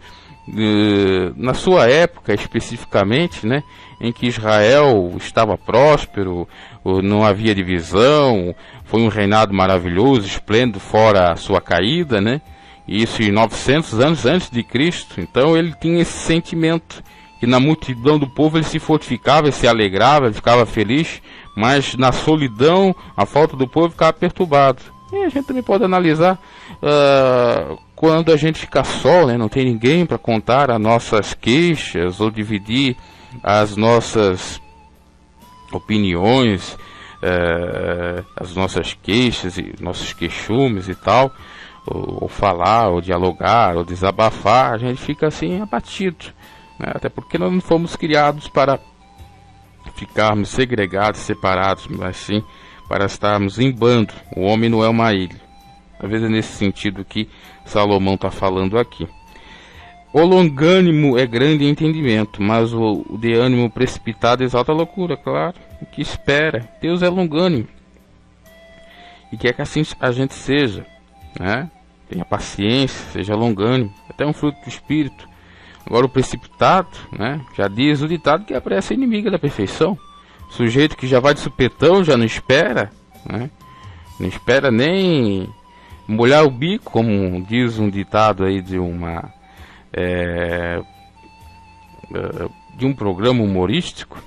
Speaker 1: na sua época especificamente, né, em que Israel estava próspero, não havia divisão, foi um reinado maravilhoso, esplêndido, fora a sua caída, né, isso em 900 anos antes de Cristo. Então ele tinha esse sentimento, que na multidão do povo ele se fortificava, ele se alegrava, ele ficava feliz, mas na solidão, a falta do povo, ficava perturbado. E a gente também pode analisar quando a gente fica só, né, não tem ninguém para contar as nossas queixas ou dividir as nossas opiniões, as nossas queixas e nossos queixumes e tal, ou falar, ou dialogar, ou desabafar, a gente fica assim abatido, né? Até porque nós não fomos criados para ficarmos segregados, separados, mas sim para estarmos em bando. O homem não é uma ilha. Às vezes é nesse sentido que Salomão está falando aqui. O longânimo é grande entendimento, mas o de ânimo precipitado exalta a loucura. Claro, o que espera? Deus é longânimo e quer que assim a gente seja, né? Tenha paciência, seja longânimo, até um fruto do Espírito. Agora o precipitado, né, já diz o ditado que a pressa é inimiga da perfeição. O sujeito que já vai de supetão, já não espera, né? Não espera nem molhar o bico, como diz um ditado aí de de um programa humorístico.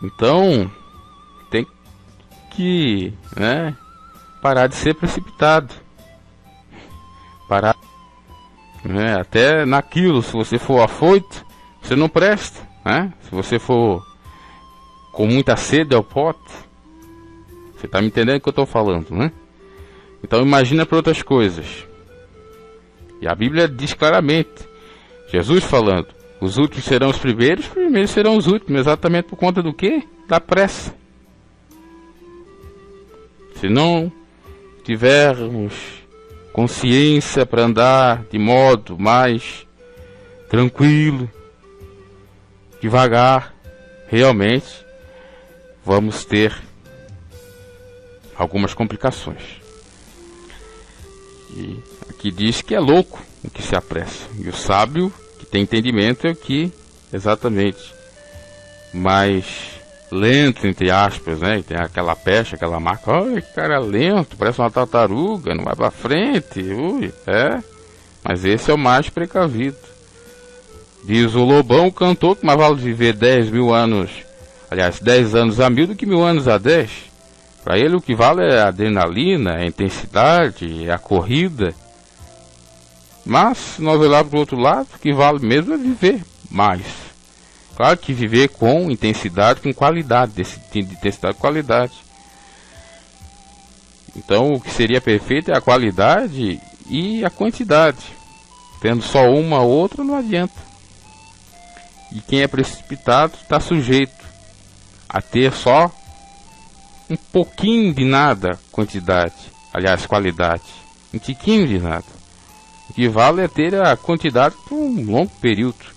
Speaker 1: Então tem que, né, parar de ser precipitado, parar, né, até naquilo. Se você for afoito, você não presta, né? Se você for com muita sede ao pote, você está me entendendo o que eu estou falando, né? Então imagina para outras coisas. E a Bíblia diz claramente, Jesus falando, os últimos serão os primeiros serão os últimos. Exatamente por conta do quê? Da pressa. Se não tivermos consciência para andar de modo mais tranquilo, devagar, realmente vamos ter algumas complicações. E aqui diz que é louco o que se apressa, e o sábio que tem entendimento é o que exatamente mais lento, entre aspas, né? E tem aquela pecha, aquela marca, olha que cara lento, parece uma tartaruga, não vai para frente, ui, mas esse é o mais precavido. Diz o Lobão, o cantor, que mais vale viver 10 mil anos, aliás, 10 anos a 1000 do que 1000 anos a 10. Para ele o que vale é a adrenalina, a intensidade, a corrida. Mas se nós olharmos para o outro lado, o que vale mesmo é viver mais. Claro que viver com intensidade, com qualidade, desse de intensidade e qualidade. Então o que seria perfeito é a qualidade e a quantidade. Tendo só uma ou outra não adianta. E quem é precipitado está sujeito a ter só um pouquinho de nada quantidade, aliás qualidade, um tiquinho de nada. O que vale é ter a quantidade por um longo período.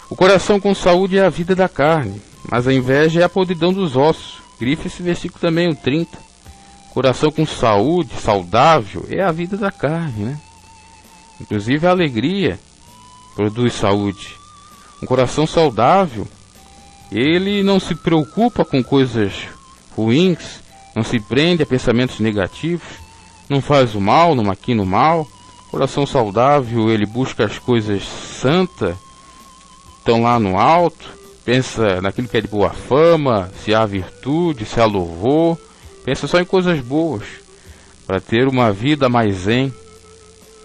Speaker 1: O coração com saúde é a vida da carne, mas a inveja é a podridão dos ossos. Grife esse versículo também, o 30. Coração com saúde, saudável, é a vida da carne, né? Inclusive a alegria produz saúde. Um coração saudável, ele não se preocupa com coisas ruins, não se prende a pensamentos negativos, não faz o mal, não maquina o mal. Coração saudável, ele busca as coisas santas, estão lá no alto, pensa naquilo que é de boa fama, se há virtude, se há louvor, pensa só em coisas boas, para ter uma vida mais zen.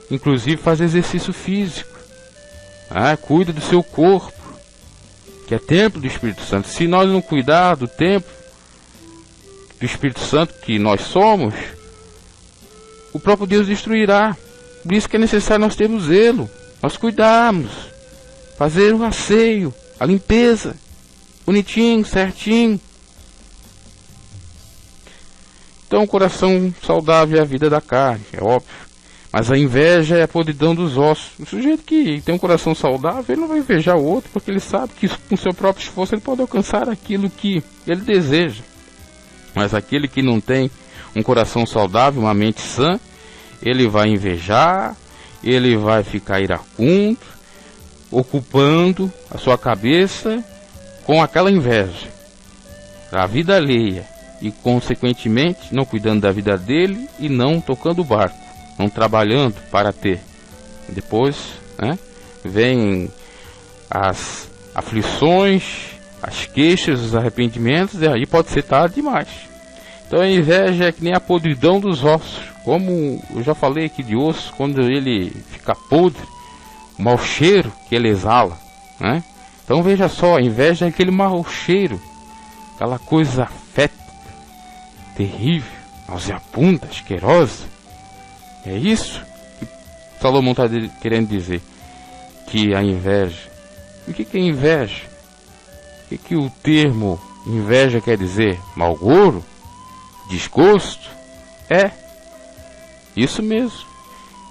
Speaker 1: Inclusive faz exercício físico, cuida do seu corpo, que é templo do Espírito Santo. Se nós não cuidar do templo do Espírito Santo que nós somos, o próprio Deus destruirá. Por isso que é necessário nós termos zelo, nós cuidarmos, fazer o asseio, a limpeza, bonitinho, certinho. Então o coração saudável é a vida da carne, é óbvio. Mas a inveja é a podridão dos ossos. O sujeito que tem um coração saudável, ele não vai invejar o outro, porque ele sabe que com seu próprio esforço ele pode alcançar aquilo que ele deseja. Mas aquele que não tem um coração saudável, uma mente sã, ele vai invejar, ele vai ficar iracundo, ocupando a sua cabeça com aquela inveja da vida alheia e consequentemente não cuidando da vida dele e não tocando o barco, não trabalhando para ter. Depois vem as aflições, as queixas, os arrependimentos, e aí pode ser tarde demais. Então a inveja é que nem a podridão dos ossos. Como eu já falei aqui de osso, quando ele fica podre, o mau cheiro que ele exala, né? Então veja só, a inveja é aquele mau cheiro, aquela coisa fétida, terrível, nauseabunda, asquerosa. É isso que Salomão está querendo dizer, que a inveja. O que é inveja? O que o termo inveja quer dizer? Malgouro? Desgosto? É isso mesmo.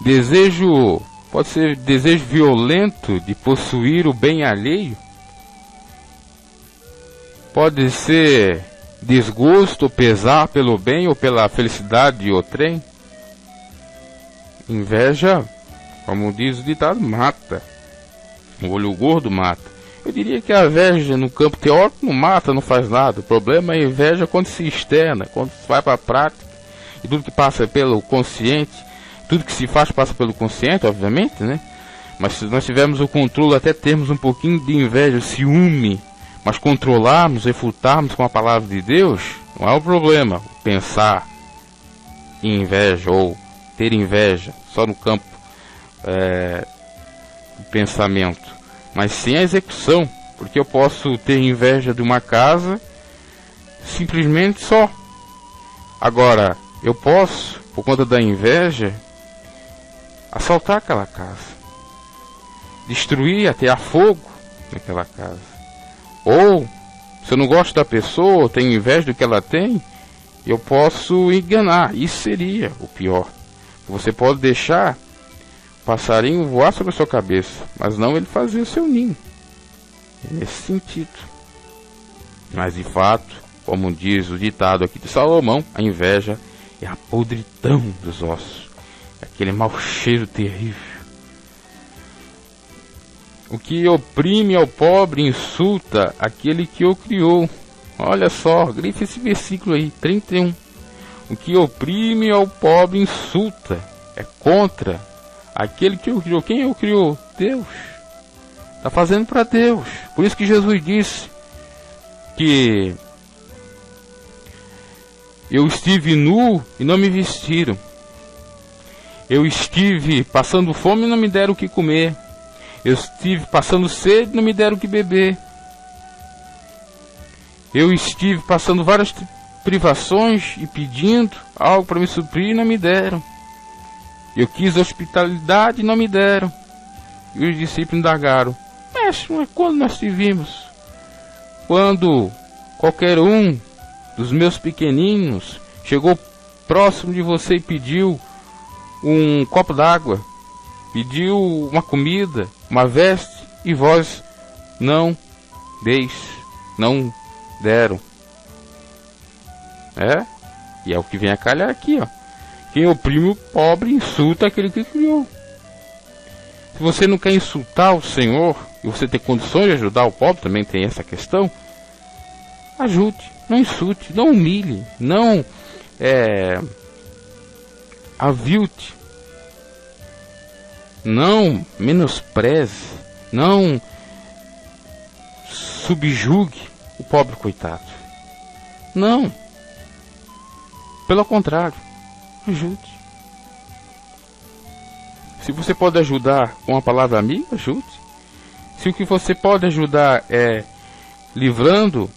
Speaker 1: Desejo, pode ser desejo violento de possuir o bem alheio. Pode ser desgosto ou pesar pelo bem ou pela felicidade de outrem. Inveja, como diz o ditado, mata. O olho gordo mata. Eu diria que a inveja no campo teórico não mata, não faz nada. O problema é a inveja quando se externa, quando se vai para a prática. E tudo que passa pelo consciente, tudo que se faz passa pelo consciente, obviamente, né? Mas se nós tivermos o controle, até termos um pouquinho de inveja, ciúme, mas controlarmos, refutarmos com a palavra de Deus, não é o problema. Pensar em inveja ou ter inveja só no campo do pensamento, mas sem a execução, porque eu posso ter inveja de uma casa simplesmente só. Agora, eu posso, por conta da inveja, assaltar aquela casa, destruir, atear fogo naquela casa. Ou, se eu não gosto da pessoa, tenho inveja do que ela tem, eu posso enganar. Isso seria o pior. Você pode deixar o passarinho voar sobre a sua cabeça, mas não ele fazer o seu ninho. É nesse sentido. Mas de fato, como diz o ditado aqui de Salomão, a inveja é a podridão dos ossos. É aquele mau cheiro terrível. O que oprime ao pobre insulta aquele que o criou. Olha só, grife esse versículo aí, 31. O que oprime ao pobre insulta, é contra aquele que o criou. Quem o criou? Deus. Está fazendo para Deus. Por isso que Jesus disse que eu estive nu e não me vestiram. Eu estive passando fome e não me deram o que comer. Eu estive passando sede, não me deram o que beber. Eu estive passando várias privações e pedindo algo para me suprir e não me deram. Eu quis hospitalidade e não me deram. E os discípulos indagaram: Mestre, mas quando nós te vimos? Quando qualquer um dos meus pequeninos chegou próximo de você e pediu um copo d'água, pediu uma comida, uma veste, e vós não deis, não deram. E é o que vem a calhar aqui, ó. Quem oprime o pobre insulta aquele que criou. Se você não quer insultar o Senhor e você tem condições de ajudar o pobre, também tem essa questão, ajude, não insulte, não humilhe, não avilte, não menospreze, não subjugue o pobre coitado. Não. Pelo contrário, ajude. Se você pode ajudar com uma palavra amiga, ajude. Se o que você pode ajudar é livrando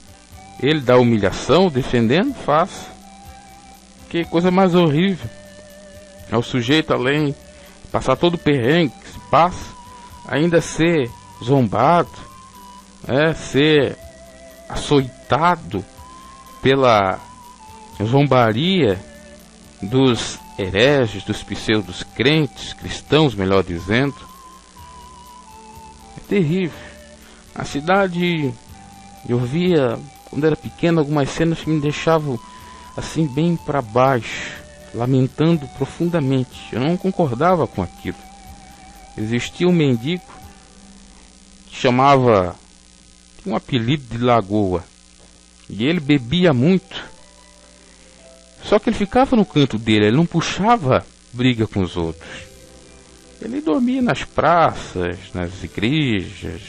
Speaker 1: ele da humilhação, defendendo, faça. Que coisa mais horrível é o sujeito, além de passar todo o perrengue que se passa, ainda ser zombado, ser açoitado pela zombaria dos hereges, dos pseudos crentes, cristãos, melhor dizendo. É terrível. A cidade, eu via quando era pequeno algumas cenas que me deixavam assim bem para baixo, lamentando profundamente. Eu não concordava com aquilo. Existia um mendigo que tinha um apelido de Lagoa, e ele bebia muito. Só que ele ficava no canto dele, ele não puxava briga com os outros. Ele dormia nas praças, nas igrejas,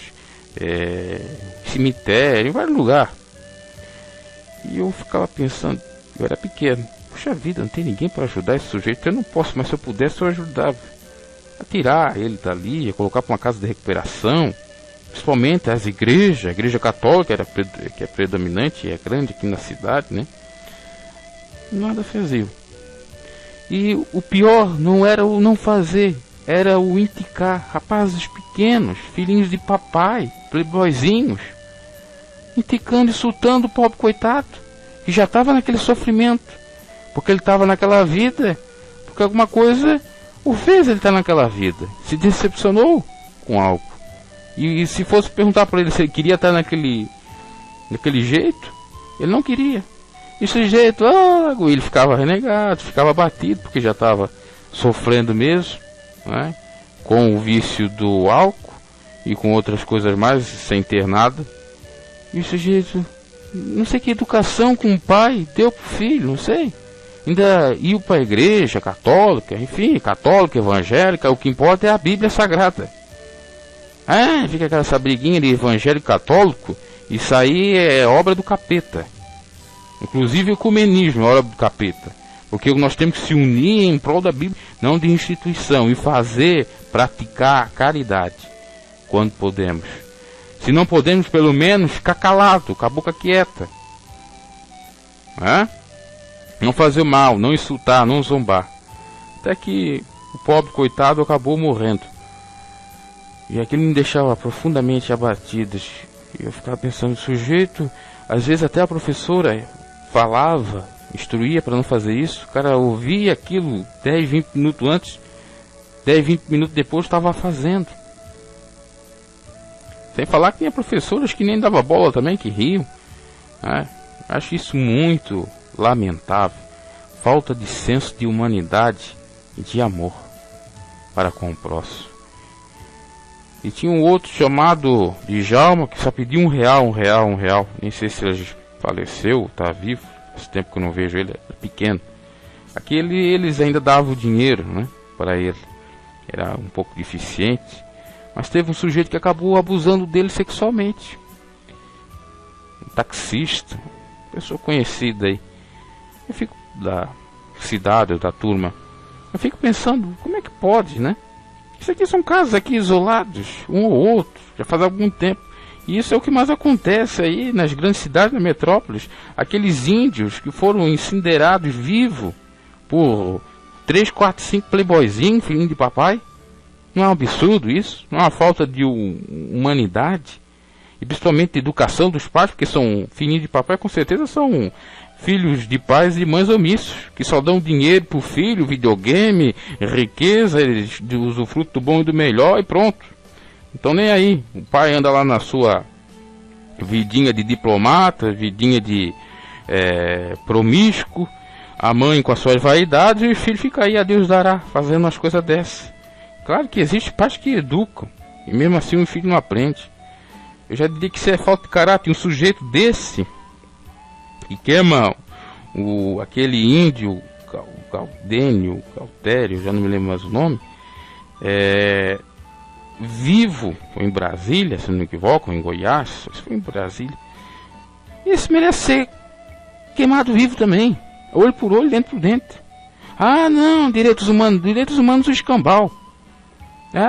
Speaker 1: cemitério, em vários lugares. E eu ficava pensando, eu era pequeno, puxa vida, não tem ninguém para ajudar esse sujeito. Eu não posso, mas se eu pudesse eu ajudava a tirar ele dali, a colocar para uma casa de recuperação. Principalmente as igrejas, a igreja católica que é predominante e é grande aqui na cidade, né? Nada faziam. E o pior não era o não fazer, era o indicar. Rapazes pequenos, filhinhos de papai, playboyzinhos, indicando, insultando o pobre coitado, que já estava naquele sofrimento, porque ele estava naquela vida, porque alguma coisa o fez ele estar naquela vida, se decepcionou com algo. E se fosse perguntar para ele se ele queria estar naquele jeito, ele não queria. Esse jeito, ele ficava renegado, ficava abatido, porque já estava sofrendo mesmo, né? Com o vício do álcool e com outras coisas mais, sem ter nada. E esse jeito, não sei que educação com o pai deu pro filho, não sei. Ainda ia para a igreja católica, enfim, católica, evangélica, o que importa é a Bíblia Sagrada. Fica essa briguinha de evangélico católico, isso aí é obra do capeta. Inclusive o ecumenismo é obra do capeta. Porque nós temos que se unir em prol da Bíblia, não de instituição, e praticar a caridade quando podemos. Se não podemos, pelo menos ficar calado, com a boca quieta. Não fazer mal, não insultar, não zombar. Até que o pobre coitado acabou morrendo. E aquilo me deixava profundamente abatido. E eu ficava pensando, sujeito, às vezes até a professora falava, instruía para não fazer isso, o cara ouvia aquilo 10, 20 minutos antes, 10, 20 minutos depois estava fazendo. Sem falar que tinha professoras que nem dava bola também, que riam. Acho isso muito lamentável. Falta de senso de humanidade e de amor para com o próximo. E tinha um outro chamado Djalma, que só pedia R$1. Nem sei se ele faleceu, está vivo. Faz tempo que eu não vejo ele, é pequeno. Aquele eles ainda davam o dinheiro, né, para ele. Era um pouco deficiente. Mas teve um sujeito que acabou abusando dele sexualmente. Um taxista, pessoa conhecida aí. Eu fico da cidade, da turma. Eu fico pensando, como é que pode, né? Isso aqui são casos aqui isolados, um ou outro, já faz algum tempo. E isso é o que mais acontece aí nas grandes cidades, nas metrópoles. Aqueles índios que foram incinerados vivos por 3, 4, 5 playboyzinhos, filhinho de papai. Não é um absurdo isso? Não é uma falta de humanidade? E principalmente de educação dos pais, porque são filhinhos de papai, com certeza são filhos de pais e mães omissos, que só dão dinheiro pro filho, videogame, riqueza, eles usufruem do bom e do melhor e pronto. Então nem aí, o pai anda lá na sua vidinha de diplomata, vidinha de promíscuo, a mãe com as suas vaidades, e o filho fica aí, a Deus dará, fazendo as coisas dessas. Claro que existe pais que educam, e mesmo assim o filho não aprende. Eu já diria que isso é falta de caráter. Um sujeito desse, que queima aquele índio, Cautério, já não me lembro mais o nome, vivo, foi em Brasília, se não me equivoco, em Goiás, acho que foi em Brasília. Esse merece ser queimado vivo também, olho por olho, dente por dente. Ah não, direitos humanos o escambau.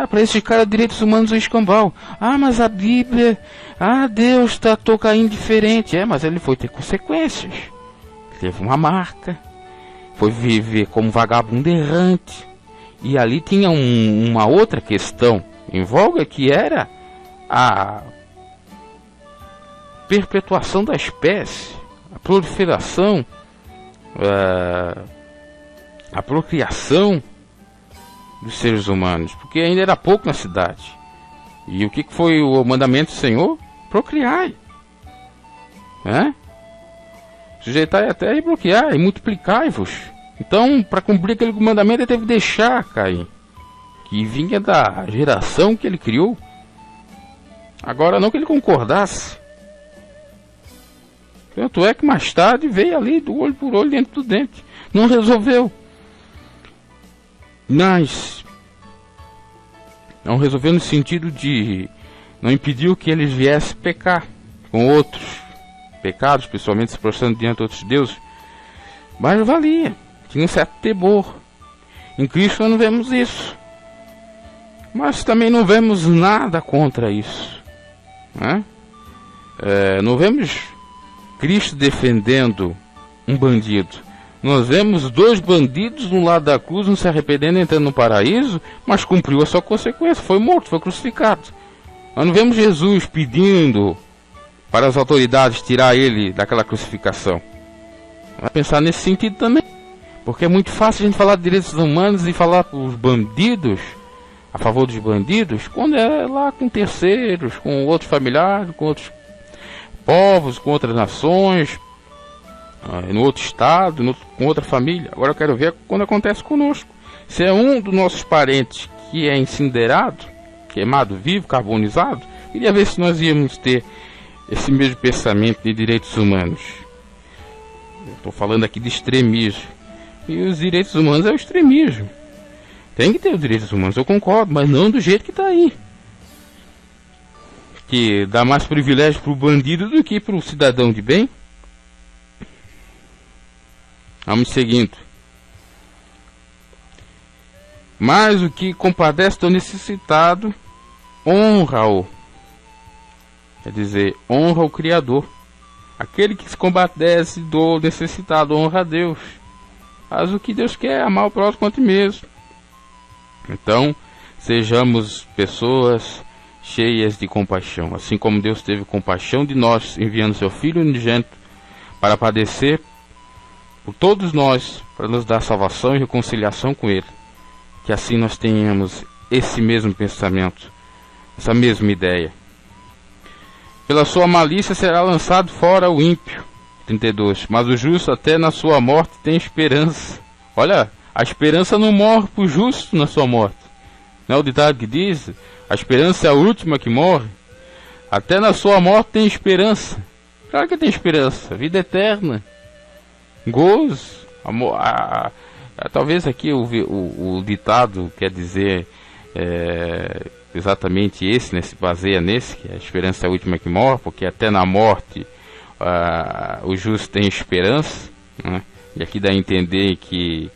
Speaker 1: Para esses caras, direitos humanos o escambau. Mas a Bíblia, Deus tratou Caim diferente. Mas ele foi ter consequências. Teve uma marca, foi viver como vagabundo errante. E ali tinha uma outra questão em voga, que era a perpetuação da espécie, a proliferação, a procriação dos seres humanos, porque ainda era pouco na cidade. E o que foi o mandamento do Senhor? Procriai, sujeitai a terra e procriai, e multiplicai-vos. Então, para cumprir aquele mandamento, ele teve que deixar Caim, que vinha da geração que ele criou. Agora, não que ele concordasse. Tanto é que mais tarde veio ali do olho por olho, dente por dente. Não resolveu. Mas não resolveu no sentido de não impediu que eles viessem pecar com outros pecados, principalmente se prostrando diante de outros deuses. Mas valia, tinha um certo temor. Em Cristo nós não vemos isso, mas também não vemos nada contra isso, não vemos Cristo defendendo um bandido. Nós vemos 2 bandidos no lado da cruz, não se arrependendo, entrando no paraíso, mas cumpriu a sua consequência, foi morto, foi crucificado. Nós não vemos Jesus pedindo para as autoridades tirar ele daquela crucificação. Vai pensar nesse sentido também, porque é muito fácil a gente falar de direitos humanos e falar para os bandidos, a favor dos bandidos, quando é lá com terceiros, com outros familiares, com outros povos, com outras nações, no outro estado, com outra família. Agora eu quero ver quando acontece conosco. Se é um dos nossos parentes que é incinerado, queimado vivo, carbonizado, queria ver se nós íamos ter esse mesmo pensamento de direitos humanos. Estou falando aqui de extremismo. E os direitos humanos é o extremismo. Tem que ter os direitos humanos, eu concordo, mas não do jeito que está aí. Que dá mais privilégio para o bandido do que para o cidadão de bem. Vamos seguindo. Mas o que compadece do necessitado, honra-o. Quer dizer, honra o Criador. Aquele que se compadece do necessitado, honra a Deus. Faz o que Deus quer, amar o próximo quanto mesmo. Então, sejamos pessoas cheias de compaixão. Assim como Deus teve compaixão de nós, enviando seu Filho unigênito para padecer por todos nós, para nos dar salvação e reconciliação com Ele. Que assim nós tenhamos esse mesmo pensamento, essa mesma ideia. Pela sua malícia será lançado fora o ímpio. 32. Mas o justo até na sua morte tem esperança. Olha, a esperança não morre para o justo na sua morte. Não é o ditado que diz? A esperança é a última que morre. Até na sua morte tem esperança. Claro que tem esperança. Vida eterna. Gozo. Amor. Talvez aqui o ditado quer dizer exatamente esse, né? Se baseia nesse, que a esperança é a última que morre, porque até na morte o justo tem esperança, né? E aqui dá a entender que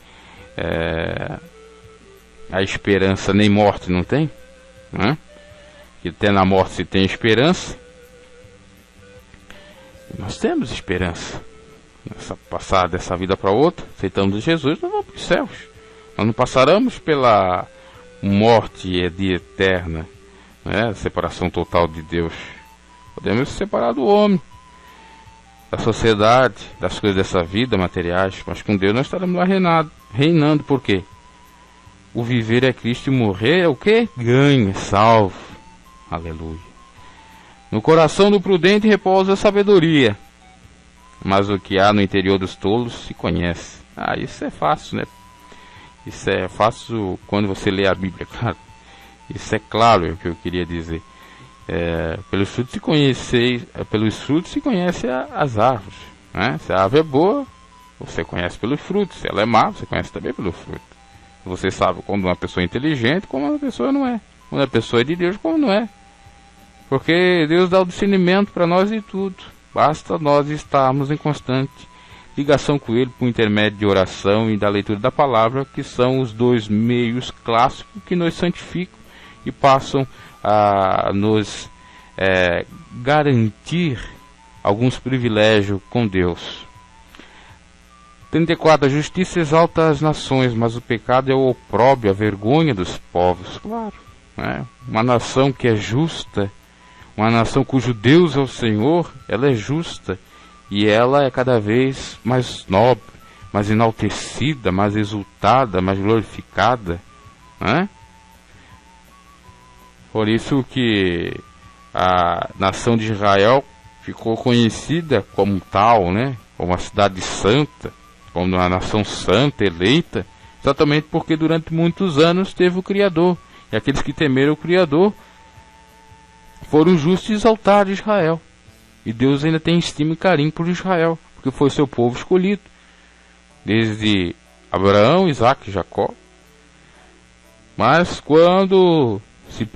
Speaker 1: a esperança nem morte não tem, né? Que até na morte se tem esperança. E nós temos esperança. Passar dessa vida para outra, aceitamos Jesus, nós vamos para os céus. Nós não passaremos pela morte eterna, né? Separação total de Deus. Podemos se separar do homem, da sociedade, das coisas dessa vida, materiais, mas com Deus nós estaremos lá reinando. Por quê? O viver é Cristo e morrer é o quê? Ganho, é salvo. Aleluia. No coração do prudente repousa a sabedoria, mas o que há no interior dos tolos se conhece. Isso é fácil, né? Isso é fácil quando você lê a Bíblia, claro. Isso é claro, é o que eu queria dizer. Pelos frutos se conhece as árvores, né? Se a árvore é boa, você conhece pelos frutos. Se ela é má, você conhece também pelo fruto. Você sabe quando uma pessoa é inteligente, como uma pessoa não é. Quando a pessoa é de Deus, como não é. Porque Deus dá o discernimento para nós de tudo. Basta nós estarmos em constante ligação com Ele por intermédio de oração e da leitura da palavra, que são os dois meios clássicos que nos santificam e passam a nos garantir alguns privilégios com Deus. 34. A justiça exalta as nações, mas o pecado é o opróbrio, a vergonha dos povos. Claro, né? Uma nação que é justa, uma nação cujo Deus é o Senhor, ela é justa e ela é cada vez mais nobre, mais enaltecida, mais exultada, mais glorificada, né? Por isso que a nação de Israel ficou conhecida como tal, né? Como uma cidade santa, como uma nação santa, eleita, exatamente porque durante muitos anos teve o Criador. E aqueles que temeram o Criador foram justos e exaltados de Israel. E Deus ainda tem estima e carinho por Israel, porque foi seu povo escolhido, desde Abraão, Isaac e Jacó. Mas quando se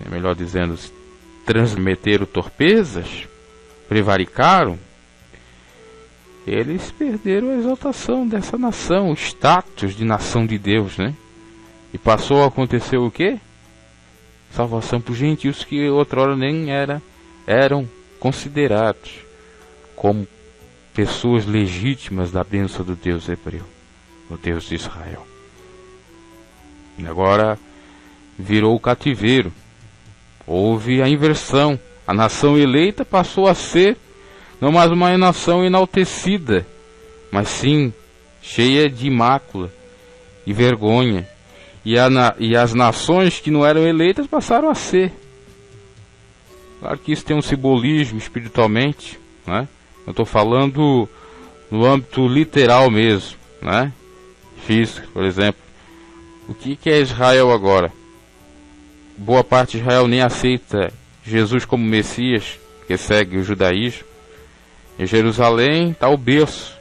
Speaker 1: melhor dizendo, se transmeteram torpezas, prevaricaram, eles perderam a exaltação dessa nação, o status de nação de Deus, né? E passou a acontecer o quê? Salvação para os gentios que outrora nem eram considerados como pessoas legítimas da bênção do Deus hebreu, o Deus de Israel. E agora virou o cativeiro. Houve a inversão. A nação eleita passou a ser não mais uma nação enaltecida, mas sim cheia de mácula e vergonha. E as nações que não eram eleitas passaram a ser. Claro que isso tem um simbolismo espiritualmente, né? Eu estou falando no âmbito literal mesmo, né? Físico, por exemplo. O que é Israel agora? Boa parte de Israel nem aceita Jesus como Messias, que segue o judaísmo. Em Jerusalém está o berço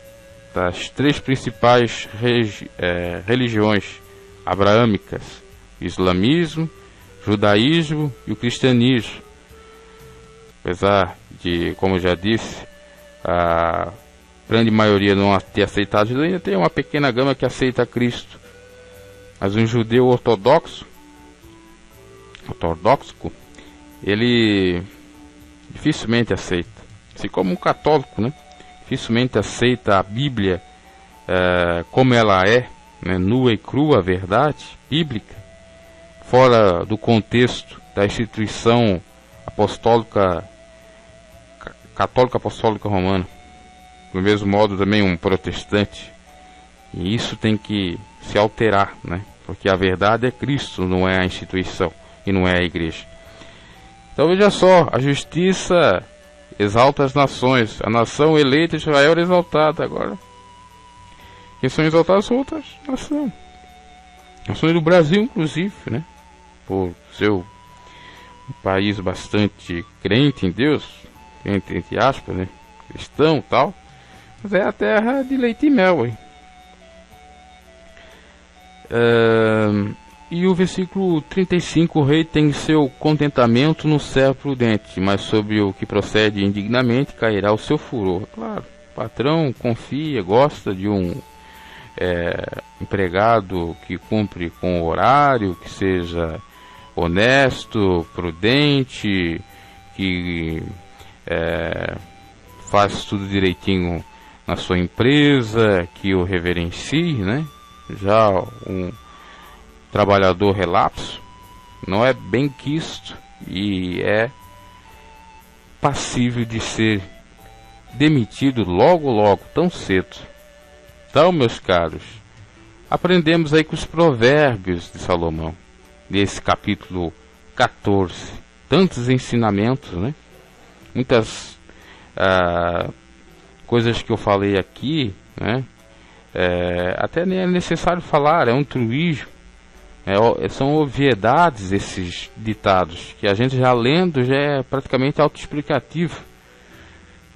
Speaker 1: das três principais religiões abraâmicas: o islamismo, o judaísmo e o cristianismo. Apesar de, como eu já disse, a grande maioria não ter aceitado Jesus, ainda tem uma pequena gama que aceita Cristo. Mas um judeu ortodoxo, ele dificilmente aceita. Assim como um católico, né? Dificilmente aceita a Bíblia como ela é, né? Nua e crua, a verdade bíblica, fora do contexto da instituição apostólica, católica apostólica romana. Do mesmo modo também um protestante. E isso tem que se alterar, né? Porque a verdade é Cristo, não é a instituição e não é a igreja. Então veja só, a justiça exalta as nações. A nação eleita de Israel era exaltada. Agora quem são exaltados são outras nações. Nações do Brasil, inclusive, né? Por ser um país bastante crente em Deus, crente entre aspas, né? Cristão e tal. Mas é a terra de leite e mel, hein? E o versículo 35: o rei tem seu contentamento no servo prudente, mas sobre o que procede indignamente cairá o seu furor. Claro, o patrão confia, gosta de empregado que cumpre com o horário, que seja honesto, prudente, que faz tudo direitinho na sua empresa, que o reverencie, né? Já um trabalhador relapso não é bem quisto e é passível de ser demitido logo, tão cedo. Então, meus caros, aprendemos aí com os provérbios de Salomão, nesse capítulo 14, tantos ensinamentos, né? Muitas coisas que eu falei aqui, né? Até nem é necessário falar, é um truísmo, são obviedades esses ditados, que a gente já lendo já é praticamente autoexplicativo.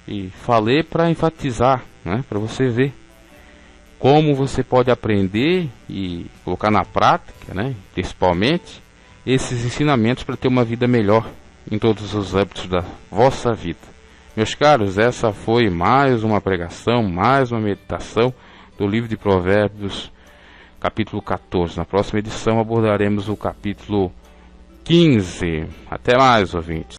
Speaker 1: E falei para enfatizar, né? Para você ver como você pode aprender e colocar na prática, né? Principalmente esses ensinamentos para ter uma vida melhor em todos os âmbitos da vossa vida. Meus caros, essa foi mais uma pregação, mais uma meditação do livro de Provérbios, capítulo 14. Na próxima edição abordaremos o capítulo 15. Até mais, ouvintes.